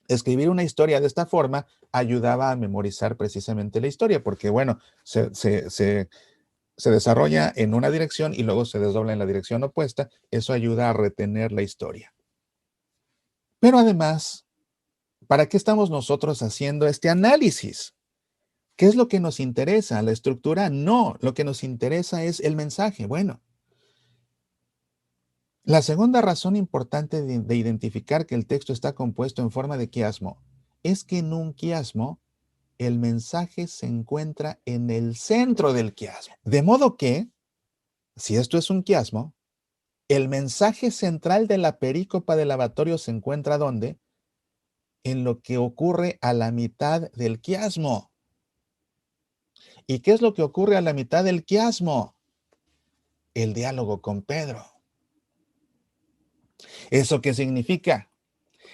Escribir una historia de esta forma ayudaba a memorizar precisamente la historia, porque bueno, se desarrolla en una dirección y luego se desdobla en la dirección opuesta. Eso ayuda a retener la historia. Pero además, ¿para qué estamos nosotros haciendo este análisis? ¿Qué es lo que nos interesa? ¿La estructura? No, lo que nos interesa es el mensaje. Bueno, la segunda razón importante de identificar que el texto está compuesto en forma de quiasmo es que en un quiasmo el mensaje se encuentra en el centro del quiasmo. De modo que, si esto es un quiasmo, el mensaje central de la perícopa del lavatorio se encuentra ¿dónde? En lo que ocurre a la mitad del quiasmo. ¿Y qué es lo que ocurre a la mitad del quiasmo? El diálogo con Pedro. ¿Eso qué significa?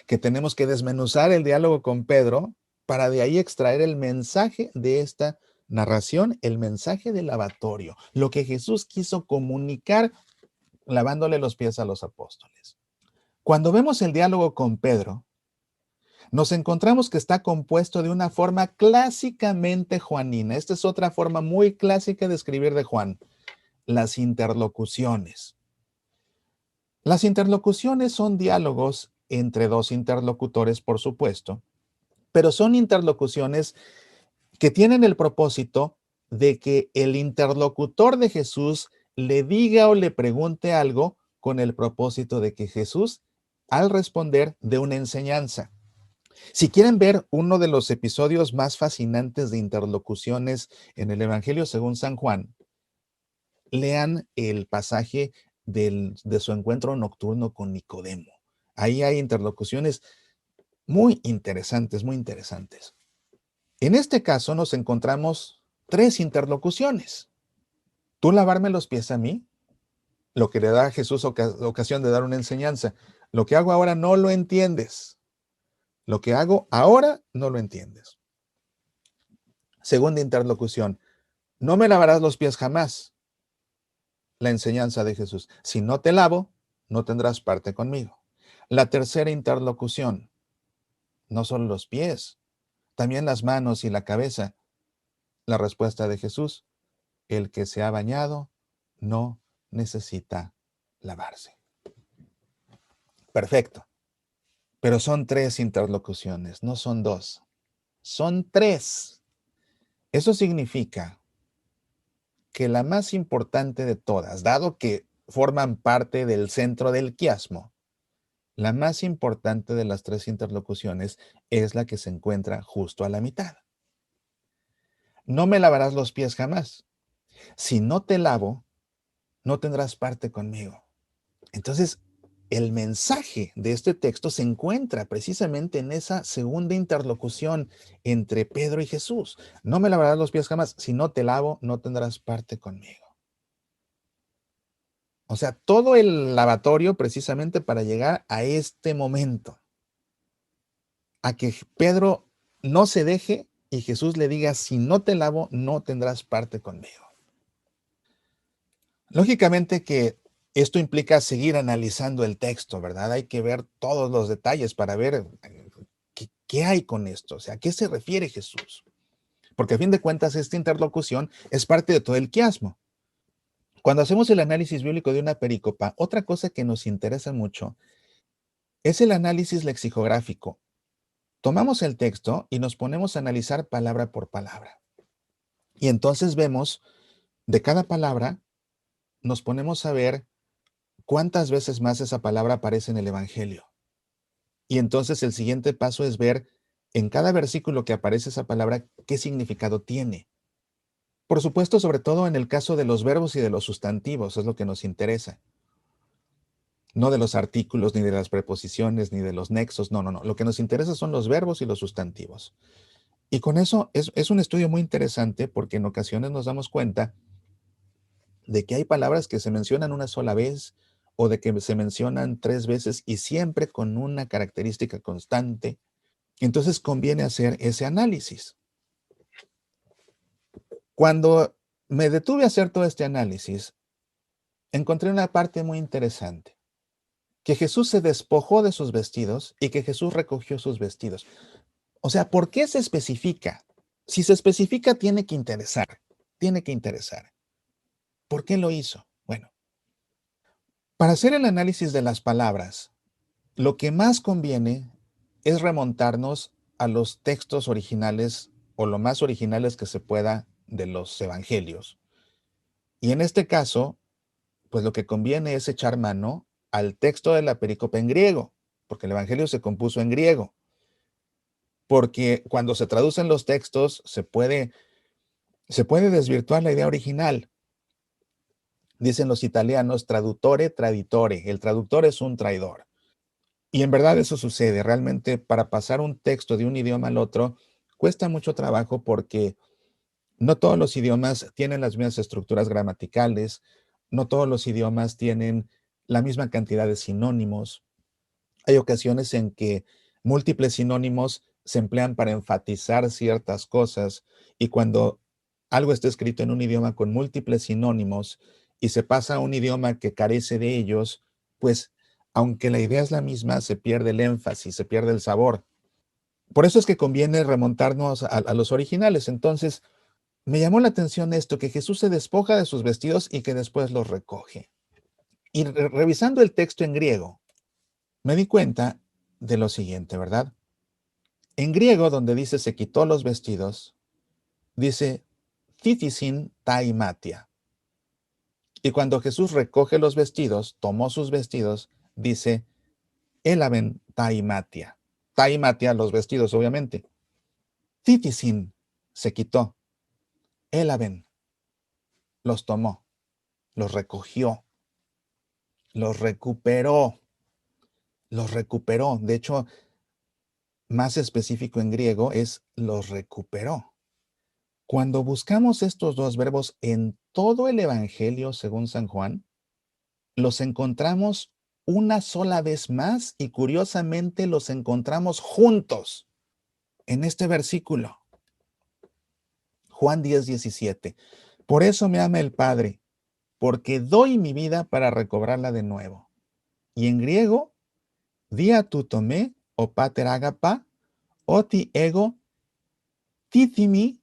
Que tenemos que desmenuzar el diálogo con Pedro para de ahí extraer el mensaje de esta narración, el mensaje del lavatorio, lo que Jesús quiso comunicar lavándole los pies a los apóstoles. Cuando vemos el diálogo con Pedro, nos encontramos que está compuesto de una forma clásicamente juanina. Esta es otra forma muy clásica de escribir de Juan, las interlocuciones. Las interlocuciones son diálogos entre dos interlocutores, por supuesto, pero son interlocuciones que tienen el propósito de que el interlocutor de Jesús le diga o le pregunte algo con el propósito de que Jesús, al responder, dé una enseñanza. Si quieren ver uno de los episodios más fascinantes de interlocuciones en el Evangelio según San Juan, lean el pasaje de su encuentro nocturno con Nicodemo. Ahí hay interlocuciones muy interesantes, muy interesantes. En este caso nos encontramos tres interlocuciones. Tú lavarme los pies a mí, lo que le da a Jesús ocasión de dar una enseñanza. Lo que hago ahora no lo entiendes. Lo que hago ahora no lo entiendes. Segunda interlocución. No me lavarás los pies jamás. La enseñanza de Jesús. Si no te lavo, no tendrás parte conmigo. La tercera interlocución. No solo los pies, también las manos y la cabeza. La respuesta de Jesús. El que se ha bañado no necesita lavarse. Perfecto. Pero son tres interlocuciones, no son dos. Son tres. Eso significa que la más importante de todas, dado que forman parte del centro del quiasmo, la más importante de las tres interlocuciones es la que se encuentra justo a la mitad. No me lavarás los pies jamás. Si no te lavo, no tendrás parte conmigo. Entonces, el mensaje de este texto se encuentra precisamente en esa segunda interlocución entre Pedro y Jesús. No me lavarás los pies jamás. Si no te lavo, no tendrás parte conmigo. O sea, todo el lavatorio precisamente para llegar a este momento, a que Pedro no se deje y Jesús le diga, si no te lavo, no tendrás parte conmigo. Lógicamente que esto implica seguir analizando el texto, ¿verdad? Hay que ver todos los detalles para ver qué hay con esto, o sea, ¿a qué se refiere Jesús? Porque a fin de cuentas esta interlocución es parte de todo el quiasmo. Cuando hacemos el análisis bíblico de una perícopa, otra cosa que nos interesa mucho es el análisis lexicográfico. Tomamos el texto y nos ponemos a analizar palabra por palabra. Y entonces vemos de cada palabra, nos ponemos a ver cuántas veces más esa palabra aparece en el Evangelio. Y entonces el siguiente paso es ver en cada versículo que aparece esa palabra qué significado tiene. Por supuesto, sobre todo en el caso de los verbos y de los sustantivos, es lo que nos interesa. No de los artículos, ni de las preposiciones, ni de los nexos, no, no, no. Lo que nos interesa son los verbos y los sustantivos. Y con eso es un estudio muy interesante porque en ocasiones nos damos cuenta de que hay palabras que se mencionan una sola vez o de que se mencionan tres veces y siempre con una característica constante. Entonces conviene hacer ese análisis. Cuando me detuve a hacer todo este análisis, encontré una parte muy interesante. que Jesús se despojó de sus vestidos y que Jesús recogió sus vestidos. O sea, ¿por qué se especifica? Si se especifica, tiene que interesar, tiene que interesar. ¿Por qué lo hizo? Bueno, para hacer el análisis de las palabras, lo que más conviene es remontarnos a los textos originales o lo más originales que se pueda de los evangelios. Y en este caso, pues lo que conviene es echar mano al texto de la perícope en griego, porque el evangelio se compuso en griego. Porque cuando se traducen los textos se puede desvirtuar la idea original. Dicen los italianos traduttore, traditore. El traductor es un traidor. Y en verdad eso sucede. Realmente para pasar un texto de un idioma al otro cuesta mucho trabajo porque no todos los idiomas tienen las mismas estructuras gramaticales, no todos los idiomas tienen la misma cantidad de sinónimos. Hay ocasiones en que múltiples sinónimos se emplean para enfatizar ciertas cosas y cuando algo está escrito en un idioma con múltiples sinónimos y se pasa a un idioma que carece de ellos, pues aunque la idea es la misma, se pierde el énfasis, se pierde el sabor. Por eso es que conviene remontarnos a los originales. Entonces, me llamó la atención esto, que Jesús se despoja de sus vestidos y que después los recoge. Y revisando el texto en griego, me di cuenta de lo siguiente, ¿verdad? En griego, donde dice se quitó los vestidos, dice titisin taimatia. Y cuando Jesús recoge los vestidos, tomó sus vestidos, dice elaben taimatia. Taimatia, los vestidos, obviamente. Titisin se quitó. Elaben los tomó, los recogió, los recuperó, los recuperó. De hecho, más específico en griego es los recuperó. Cuando buscamos estos dos verbos en todo el Evangelio según San Juan, los encontramos una sola vez más y curiosamente los encontramos juntos en este versículo. Juan 10:17. Por eso me ama el Padre, porque doy mi vida para recobrarla de nuevo. Y en griego, dia tu tomé o pater agapa, oti ego tithimi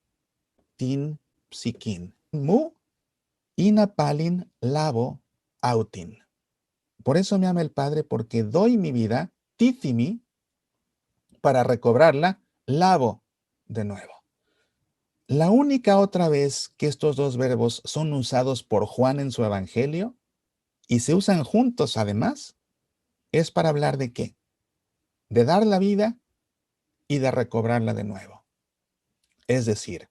tin psikin. Mu inapalin lavo autin. Por eso me ama el Padre, porque doy mi vida, tithimi, para recobrarla, lavo de nuevo. La única otra vez que estos dos verbos son usados por Juan en su evangelio y se usan juntos además, es para hablar de qué? De dar la vida y de recobrarla de nuevo. Es decir,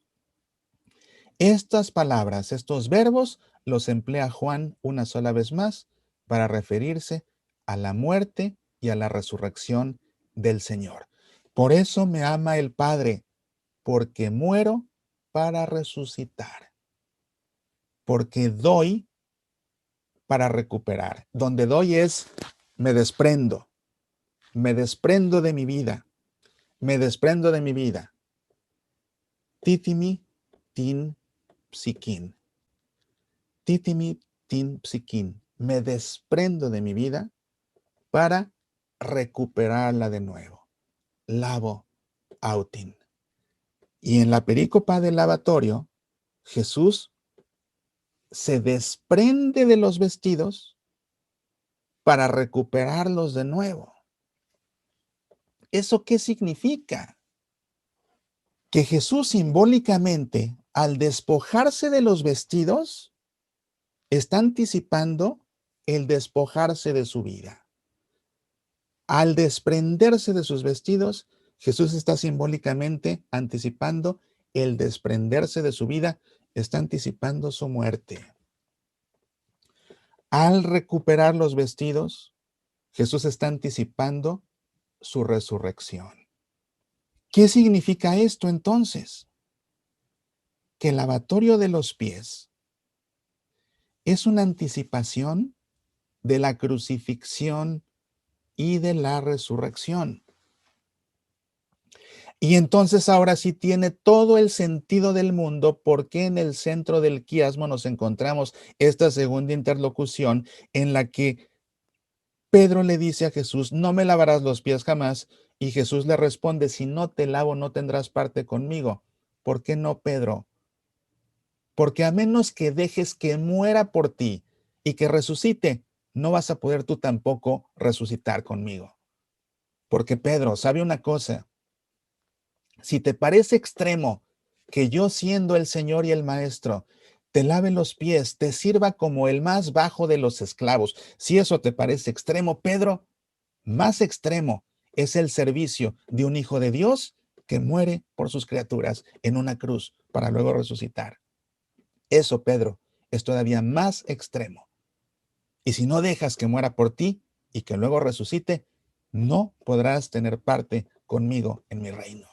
estas palabras, estos verbos, los emplea Juan una sola vez más para referirse a la muerte y a la resurrección del Señor. Por eso me ama el Padre, porque muero para resucitar, porque doy para recuperar. Donde doy es, me desprendo de mi vida, me desprendo de mi vida. Titimi tin psikin. Titimi tin psikin. Me desprendo de mi vida para recuperarla de nuevo. Lavo autin. Y en la perícopa del lavatorio, Jesús se desprende de los vestidos para recuperarlos de nuevo. ¿Eso qué significa? Que Jesús simbólicamente, al despojarse de los vestidos, está anticipando el despojarse de su vida. Al desprenderse de sus vestidos, Jesús está simbólicamente anticipando el desprenderse de su vida, está anticipando su muerte. Al recuperar los vestidos, Jesús está anticipando su resurrección. ¿Qué significa esto entonces? Que el lavatorio de los pies es una anticipación de la crucifixión y de la resurrección. Y entonces ahora sí tiene todo el sentido del mundo porque en el centro del quiasmo nos encontramos esta segunda interlocución en la que Pedro le dice a Jesús, no me lavarás los pies jamás. Y Jesús le responde, si no te lavo, no tendrás parte conmigo. ¿Por qué no, Pedro? Porque a menos que dejes que muera por ti y que resucite, no vas a poder tú tampoco resucitar conmigo. Porque Pedro, ¿sabe una cosa? Si te parece extremo que yo siendo el Señor y el Maestro, te lave los pies, te sirva como el más bajo de los esclavos, si eso te parece extremo, Pedro, más extremo es el servicio de un hijo de Dios que muere por sus criaturas en una cruz para luego resucitar. Eso, Pedro, es todavía más extremo. Y si no dejas que muera por ti y que luego resucite, no podrás tener parte conmigo en mi reino.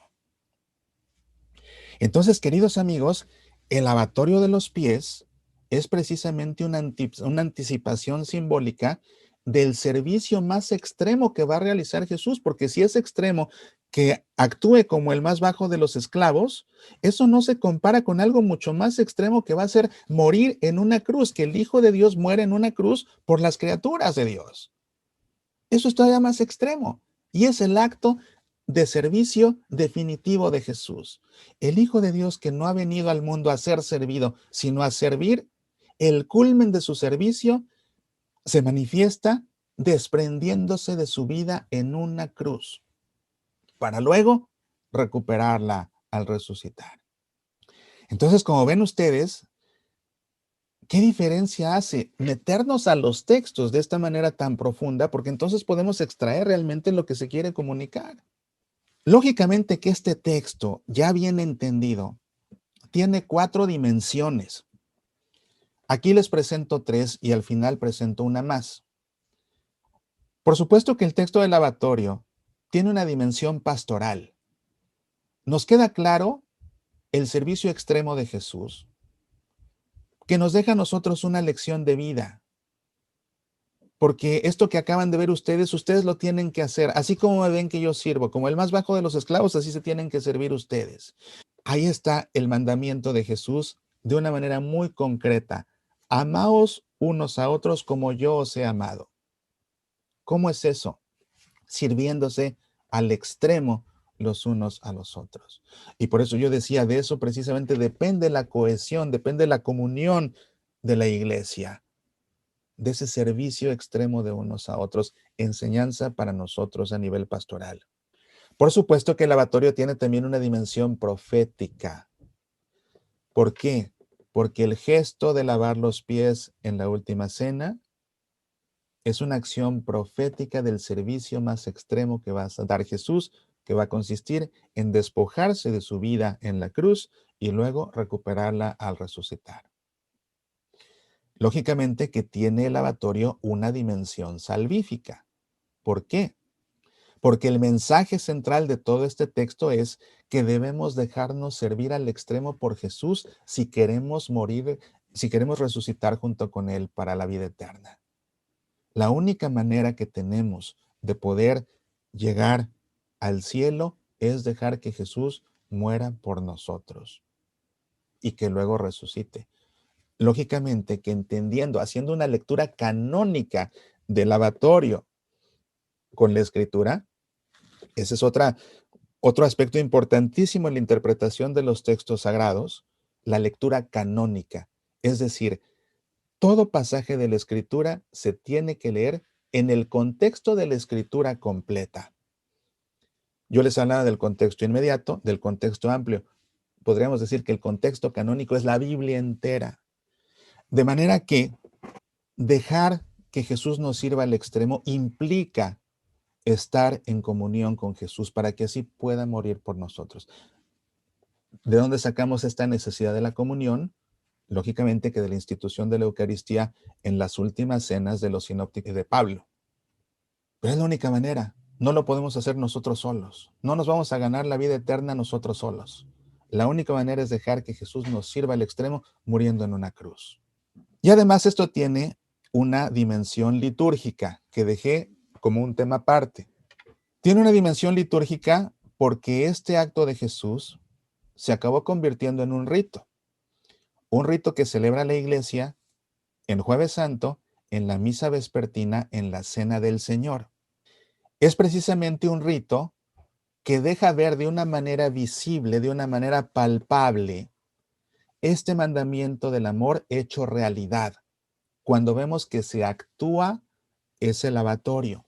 Entonces, queridos amigos, el lavatorio de los pies es precisamente una anticipación simbólica del servicio más extremo que va a realizar Jesús, porque si es extremo que actúe como el más bajo de los esclavos, eso no se compara con algo mucho más extremo que va a ser morir en una cruz, que el Hijo de Dios muere en una cruz por las criaturas de Dios. Eso es todavía más extremo. Y es el acto de servicio definitivo de Jesús. El Hijo de Dios que no ha venido al mundo a ser servido, sino a servir, el culmen de su servicio se manifiesta desprendiéndose de su vida en una cruz, para luego recuperarla al resucitar. Entonces, como ven ustedes, ¿qué diferencia hace meternos a los textos de esta manera tan profunda? Porque entonces podemos extraer realmente lo que se quiere comunicar. Lógicamente que este texto, ya bien entendido, tiene 4 dimensiones. Aquí les presento 3 y al final presento una más. Por supuesto que el texto del lavatorio tiene una dimensión pastoral. Nos queda claro el servicio extremo de Jesús, que nos deja a nosotros una lección de vida. Porque esto que acaban de ver ustedes lo tienen que hacer, así como me ven que yo sirvo, como el más bajo de los esclavos, así se tienen que servir ustedes. Ahí está el mandamiento de Jesús de una manera muy concreta. Amaos unos a otros como yo os he amado. ¿Cómo es eso? Sirviéndose al extremo los unos a los otros. Y por eso yo decía, de eso precisamente depende la cohesión, depende la comunión de la iglesia, de ese servicio extremo de unos a otros, enseñanza para nosotros a nivel pastoral. Por supuesto que el lavatorio tiene también una dimensión profética. ¿Por qué? Porque el gesto de lavar los pies en la última cena es una acción profética del servicio más extremo que va a dar Jesús, que va a consistir en despojarse de su vida en la cruz y luego recuperarla al resucitar. Lógicamente que tiene el lavatorio una dimensión salvífica. ¿Por qué? Porque el mensaje central de todo este texto es que debemos dejarnos servir al extremo por Jesús si queremos morir, si queremos resucitar junto con Él para la vida eterna. La única manera que tenemos de poder llegar al cielo es dejar que Jesús muera por nosotros y que luego resucite. Lógicamente que entendiendo, haciendo una lectura canónica del lavatorio con la escritura, ese es otro aspecto importantísimo en la interpretación de los textos sagrados, la lectura canónica. Es decir, todo pasaje de la escritura se tiene que leer en el contexto de la escritura completa. Yo les hablaba del contexto inmediato, del contexto amplio. Podríamos decir que el contexto canónico es la Biblia entera. De manera que dejar que Jesús nos sirva al extremo implica estar en comunión con Jesús para que así pueda morir por nosotros. ¿De dónde sacamos esta necesidad de la comunión? Lógicamente que de la institución de la Eucaristía en las últimas cenas de los sinópticos de Pablo. Pero es la única manera. No lo podemos hacer nosotros solos. No nos vamos a ganar la vida eterna nosotros solos. La única manera es dejar que Jesús nos sirva al extremo muriendo en una cruz. Y además esto tiene una dimensión litúrgica que dejé como un tema aparte. Tiene una dimensión litúrgica porque este acto de Jesús se acabó convirtiendo en un rito que celebra la iglesia en Jueves Santo en la misa vespertina en la Cena del Señor. Es precisamente un rito que deja ver de una manera visible, de una manera palpable, este mandamiento del amor hecho realidad, cuando vemos que se actúa ese lavatorio.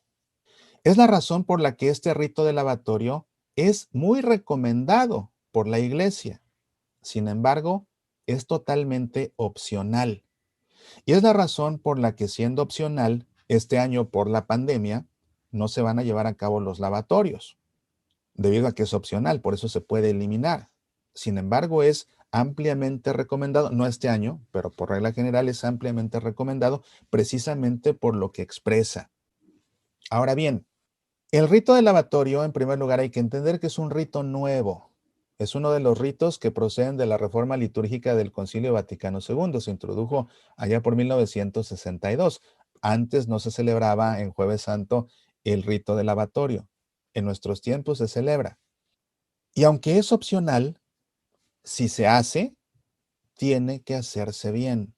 Es la razón por la que este rito de lavatorio es muy recomendado por la Iglesia. Sin embargo, es totalmente opcional. Y es la razón por la que, siendo opcional, este año por la pandemia, no se van a llevar a cabo los lavatorios, debido a que es opcional, por eso se puede eliminar. Sin embargo, es ampliamente recomendado, no este año, pero por regla general es ampliamente recomendado precisamente por lo que expresa. Ahora bien, el rito del lavatorio, en primer lugar, hay que entender que es un rito nuevo. Es uno de los ritos que proceden de la reforma litúrgica del Concilio Vaticano II. Se introdujo allá por 1962. Antes no se celebraba en Jueves Santo el rito del lavatorio. En nuestros tiempos se celebra. Y aunque es opcional, si se hace, tiene que hacerse bien.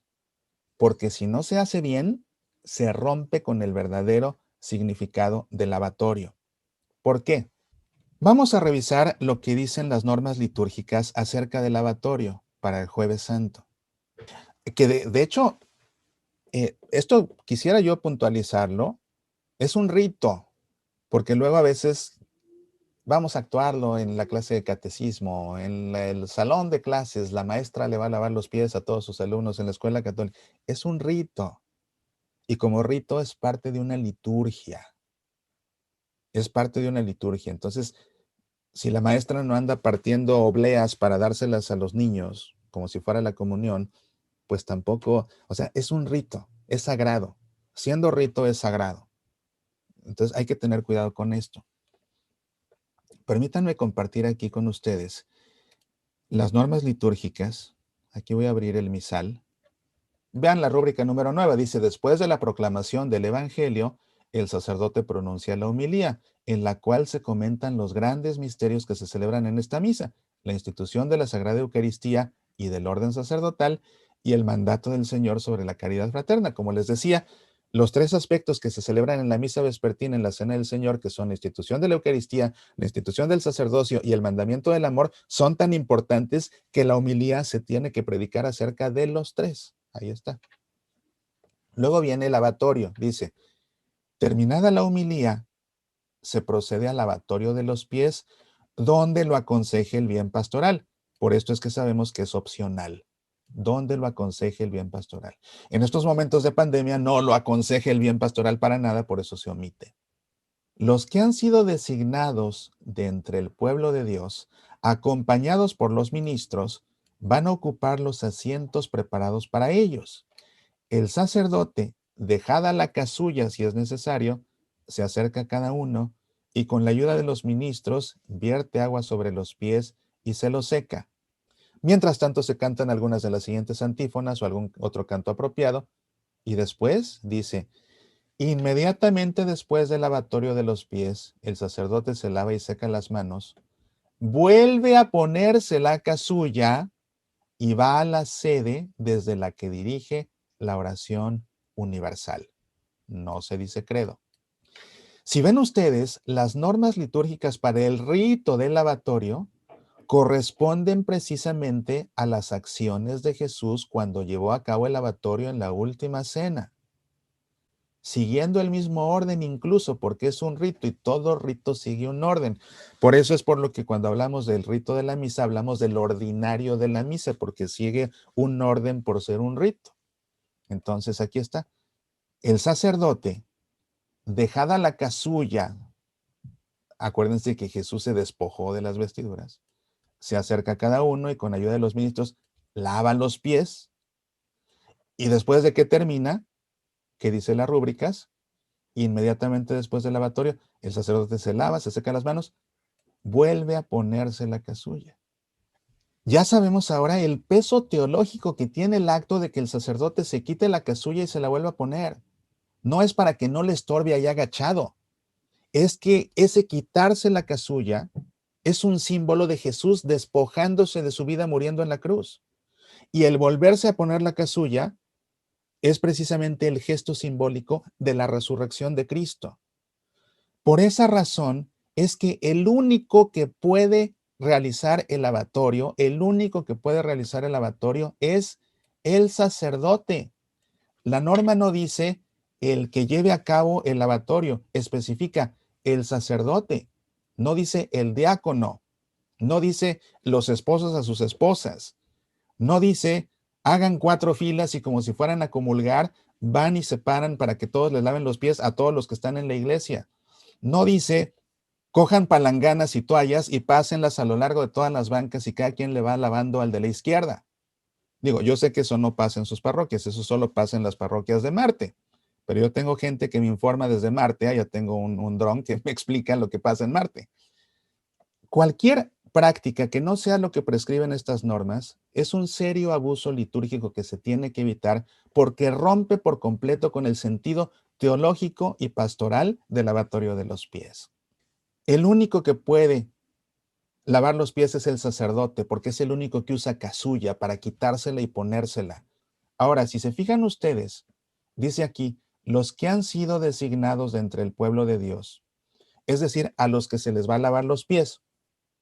Porque si no se hace bien, se rompe con el verdadero significado del lavatorio. ¿Por qué? Vamos a revisar lo que dicen las normas litúrgicas acerca del lavatorio para el Jueves Santo. Que de hecho, esto quisiera yo puntualizarlo, es un rito, porque luego a veces vamos a actuarlo en la clase de catecismo, en el salón de clases, la maestra le va a lavar los pies a todos sus alumnos en la escuela católica. Es un rito, y como rito es parte de una liturgia, es parte de una liturgia. Entonces, si la maestra no anda partiendo obleas para dárselas a los niños, como si fuera la comunión, pues tampoco, o sea, es un rito, es sagrado. Siendo rito es sagrado. Entonces hay que tener cuidado con esto. Permítanme compartir aquí con ustedes las normas litúrgicas. Aquí voy a abrir el misal. Vean la rúbrica número 9. Dice, después de la proclamación del Evangelio, el sacerdote pronuncia la homilía, en la cual se comentan los grandes misterios que se celebran en esta misa, la institución de la Sagrada Eucaristía y del orden sacerdotal, y el mandato del Señor sobre la caridad fraterna. Como les decía, los tres aspectos que se celebran en la misa vespertina, en la Cena del Señor, que son la institución de la Eucaristía, la institución del sacerdocio y el mandamiento del amor, son tan importantes que la homilía se tiene que predicar acerca de los tres. Ahí está. Luego viene el lavatorio. Dice, terminada la homilía, se procede al lavatorio de los pies, donde lo aconseje el bien pastoral. Por esto es que sabemos que es opcional. Donde lo aconseje el bien pastoral. En estos momentos de pandemia no lo aconseja el bien pastoral para nada, por eso se omite. Los que han sido designados de entre el pueblo de Dios, acompañados por los ministros, van a ocupar los asientos preparados para ellos. El sacerdote, dejada la casulla si es necesario, se acerca a cada uno y con la ayuda de los ministros vierte agua sobre los pies y se los seca. Mientras tanto se cantan algunas de las siguientes antífonas o algún otro canto apropiado y después dice, inmediatamente después del lavatorio de los pies, el sacerdote se lava y seca las manos, vuelve a ponerse la casulla y va a la sede desde la que dirige la oración universal. No se dice credo. Si ven ustedes, las normas litúrgicas para el rito del lavatorio corresponden precisamente a las acciones de Jesús cuando llevó a cabo el lavatorio en la última cena, siguiendo el mismo orden incluso porque es un rito y todo rito sigue un orden. Por eso es por lo que cuando hablamos del rito de la misa hablamos del ordinario de la misa porque sigue un orden por ser un rito. Entonces aquí está. El sacerdote, dejada la casulla, acuérdense que Jesús se despojó de las vestiduras, se acerca a cada uno y con ayuda de los ministros lava los pies y después de que termina, que dice las rúbricas, inmediatamente después del lavatorio, el sacerdote se lava, se seca las manos, vuelve a ponerse la casulla. Ya sabemos ahora el peso teológico que tiene el acto de que el sacerdote se quite la casulla y se la vuelva a poner. No es para que no le estorbe ahí agachado. Es que ese quitarse la casulla es un símbolo de Jesús despojándose de su vida muriendo en la cruz. Y el volverse a poner la casulla es precisamente el gesto simbólico de la resurrección de Cristo. Por esa razón es que el único que puede realizar el lavatorio, es el sacerdote. La norma no dice el que lleve a cabo el lavatorio, especifica el sacerdote, no dice el diácono, no dice los esposos a sus esposas, no dice hagan 4 filas y como si fueran a comulgar, van y se paran para que todos les laven los pies a todos los que están en la iglesia. No dice cojan palanganas y toallas y pásenlas a lo largo de todas las bancas y cada quien le va lavando al de la izquierda. Digo, yo sé que eso no pasa en sus parroquias, eso solo pasa en las parroquias de Marte. Pero yo tengo gente que me informa desde Marte, allá tengo un dron que me explica lo que pasa en Marte. Cualquier práctica que no sea lo que prescriben estas normas es un serio abuso litúrgico que se tiene que evitar porque rompe por completo con el sentido teológico y pastoral del lavatorio de los pies. El único que puede lavar los pies es el sacerdote, porque es el único que usa casulla para quitársela y ponérsela. Ahora, si se fijan ustedes, dice aquí, los que han sido designados de entre el pueblo de Dios, es decir, a los que se les va a lavar los pies.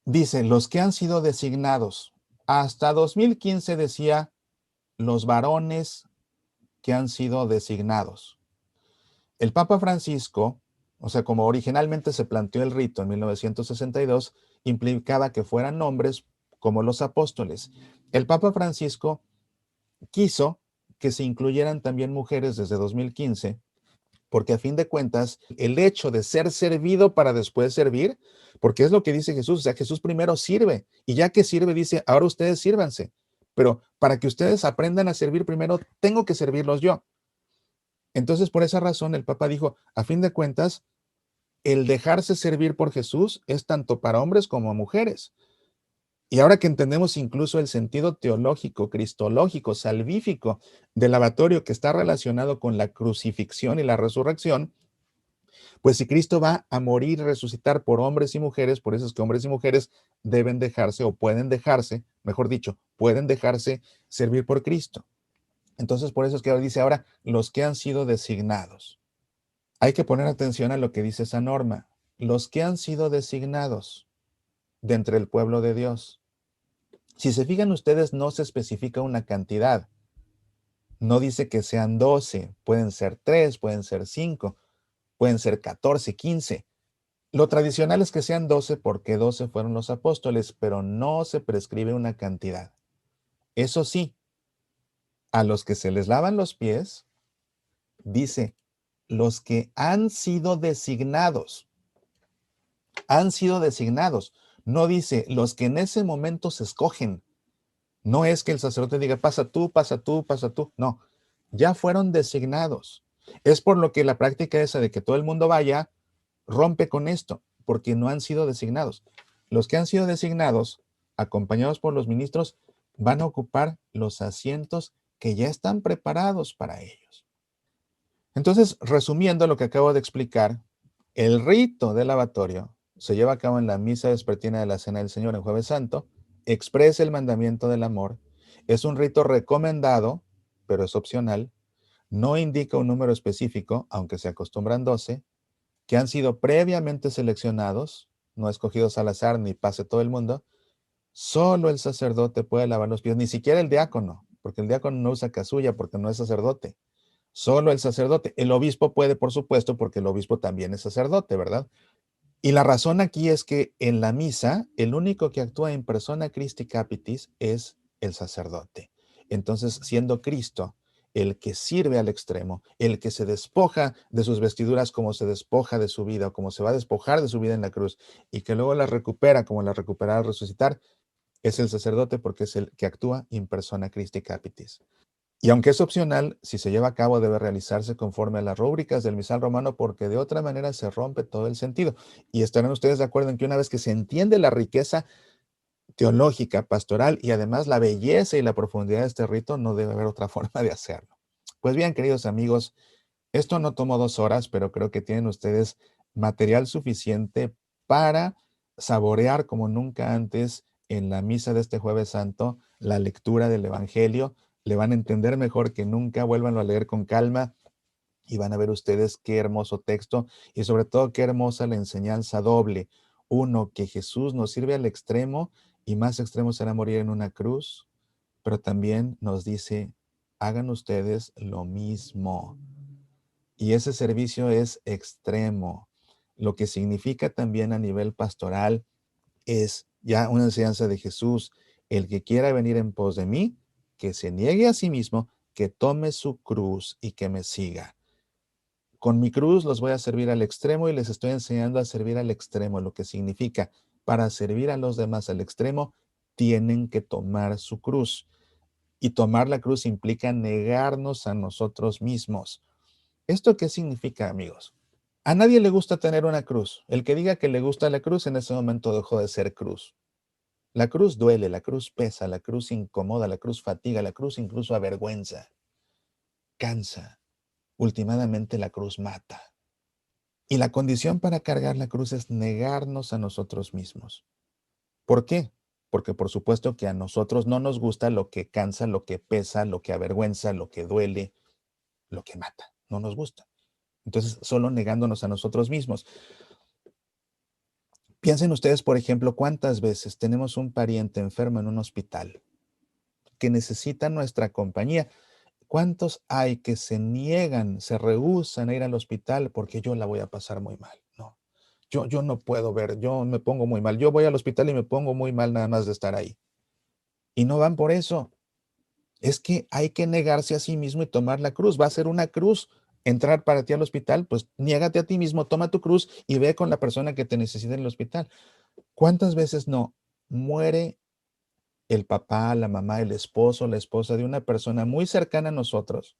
Dice, los que han sido designados. Hasta 2015 decía los varones que han sido designados. El Papa Francisco, o sea, como originalmente se planteó el rito en 1962, implicaba que fueran hombres como los apóstoles. El Papa Francisco quiso que se incluyeran también mujeres desde 2015, porque a fin de cuentas, el hecho de ser servido para después servir, porque es lo que dice Jesús, o sea, Jesús primero sirve, y ya que sirve, dice, ahora ustedes sírvanse, pero para que ustedes aprendan a servir primero, tengo que servirlos yo. Entonces, por esa razón, el Papa dijo, a fin de cuentas, el dejarse servir por Jesús es tanto para hombres como mujeres. Y ahora que entendemos incluso el sentido teológico, cristológico, salvífico del lavatorio que está relacionado con la crucifixión y la resurrección, pues si Cristo va a morir y resucitar por hombres y mujeres, por eso es que hombres y mujeres deben dejarse o pueden dejarse, mejor dicho, pueden dejarse servir por Cristo. Entonces, por eso es que ahora dice ahora los que han sido designados. Hay que poner atención a lo que dice esa norma. Los que han sido designados de entre el pueblo de Dios. Si se fijan ustedes, no se especifica una cantidad. No dice que sean 12, pueden ser 3, pueden ser 5, pueden ser 14, 15. Lo tradicional es que sean 12 porque 12 fueron los apóstoles, pero no se prescribe una cantidad. Eso sí, a los que se les lavan los pies, dice, los que han sido designados. Han sido designados. No dice los que en ese momento se escogen. No es que el sacerdote diga, pasa tú, pasa tú, pasa tú. No, ya fueron designados. Es por lo que la práctica esa de que todo el mundo vaya rompe con esto, porque no han sido designados. Los que han sido designados, acompañados por los ministros, van a ocupar los asientos que ya están preparados para ellos. Entonces, resumiendo lo que acabo de explicar, el rito del lavatorio se lleva a cabo en la misa vespertina de la Cena del Señor en Jueves Santo, expresa el mandamiento del amor, es un rito recomendado, pero es opcional, no indica un número específico, aunque se acostumbran 12, que han sido previamente seleccionados, no escogidos al azar ni pase todo el mundo, solo el sacerdote puede lavar los pies, ni siquiera el diácono, porque el diácono no usa casulla porque no es sacerdote. Solo el sacerdote. El obispo puede, por supuesto, porque el obispo también es sacerdote, ¿verdad? Y la razón aquí es que en la misa, el único que actúa en persona Christi Capitis es el sacerdote. Entonces, siendo Cristo el que sirve al extremo, el que se despoja de sus vestiduras como se despoja de su vida, o como se va a despojar de su vida en la cruz, y que luego la recupera como la recuperará al resucitar, es el sacerdote porque es el que actúa in persona Christi Capitis. Y aunque es opcional, si se lleva a cabo debe realizarse conforme a las rúbricas del misal romano porque de otra manera se rompe todo el sentido. Y estarán ustedes de acuerdo en que una vez que se entiende la riqueza teológica, pastoral y además la belleza y la profundidad de este rito, no debe haber otra forma de hacerlo. Pues bien, queridos amigos, esto no tomó 2 horas, pero creo que tienen ustedes material suficiente para saborear como nunca antes en la misa de este Jueves Santo la lectura del Evangelio, le van a entender mejor que nunca. Vuélvanlo a leer con calma y van a ver ustedes qué hermoso texto y sobre todo qué hermosa la enseñanza doble. Uno, que Jesús nos sirve al extremo y más extremo será morir en una cruz, pero también nos dice, hagan ustedes lo mismo. Y ese servicio es extremo. Lo que significa también a nivel pastoral es ya una enseñanza de Jesús. El que quiera venir en pos de mí, que se niegue a sí mismo, que tome su cruz y que me siga. Con mi cruz los voy a servir al extremo y les estoy enseñando a servir al extremo, lo que significa, para servir a los demás al extremo, tienen que tomar su cruz. Y tomar la cruz implica negarnos a nosotros mismos. ¿Esto qué significa, amigos? A nadie le gusta tener una cruz. El que diga que le gusta la cruz en ese momento dejó de ser cruz. La cruz duele, la cruz pesa, la cruz incomoda, la cruz fatiga, la cruz incluso avergüenza, cansa. Últimamente la cruz mata. Y la condición para cargar la cruz es negarnos a nosotros mismos. ¿Por qué? Porque por supuesto que a nosotros no nos gusta lo que cansa, lo que pesa, lo que avergüenza, lo que duele, lo que mata. No nos gusta. Entonces, solo negándonos a nosotros mismos. Piensen ustedes, por ejemplo, cuántas veces tenemos un pariente enfermo en un hospital que necesita nuestra compañía. ¿Cuántos hay que se niegan, se rehúsan a ir al hospital porque yo la voy a pasar muy mal? No, yo no puedo ver, yo me pongo muy mal. Yo voy al hospital y me pongo muy mal nada más de estar ahí. Y no van por eso. Es que hay que negarse a sí mismo y tomar la cruz. Va a ser una cruz entrar para ti al hospital, pues niégate a ti mismo, toma tu cruz y ve con la persona que te necesita en el hospital. ¿Cuántas veces no muere el papá, la mamá, el esposo, la esposa de una persona muy cercana a nosotros?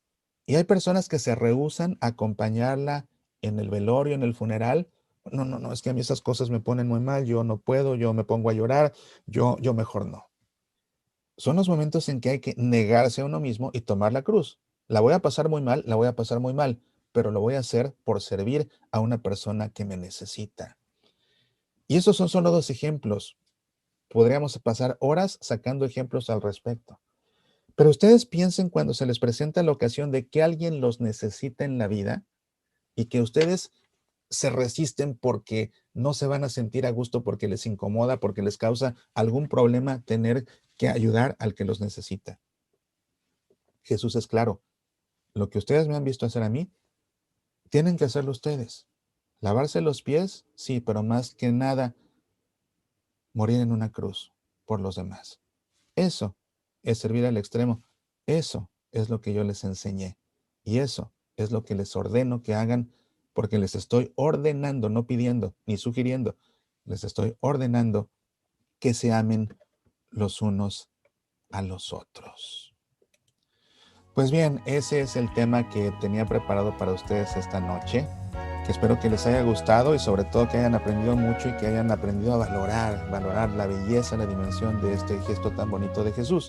Y hay personas que se rehúsan a acompañarla en el velorio, en el funeral. No, no, no, es que a mí esas cosas me ponen muy mal, yo no puedo, yo me pongo a llorar, yo mejor no. Son los momentos en que hay que negarse a uno mismo y tomar la cruz. La voy a pasar muy mal, la voy a pasar muy mal, pero lo voy a hacer por servir a una persona que me necesita. Y esos son solo dos ejemplos. Podríamos pasar horas sacando ejemplos al respecto. Pero ustedes piensen cuando se les presenta la ocasión de que alguien los necesita en la vida y que ustedes se resisten porque no se van a sentir a gusto, porque les incomoda, porque les causa algún problema tener que ayudar al que los necesita. Jesús es claro, lo que ustedes me han visto hacer a mí, tienen que hacerlo ustedes. Lavarse los pies, sí, pero más que nada, morir en una cruz por los demás. Eso es servir al extremo. Eso es lo que yo les enseñé. Y eso es lo que les ordeno que hagan, porque les estoy ordenando, no pidiendo ni sugiriendo. Les estoy ordenando que se amen los unos a los otros. Pues bien, ese es el tema que tenía preparado para ustedes esta noche, que espero que les haya gustado y sobre todo que hayan aprendido mucho y que hayan aprendido a valorar la belleza, la dimensión de este gesto tan bonito de Jesús.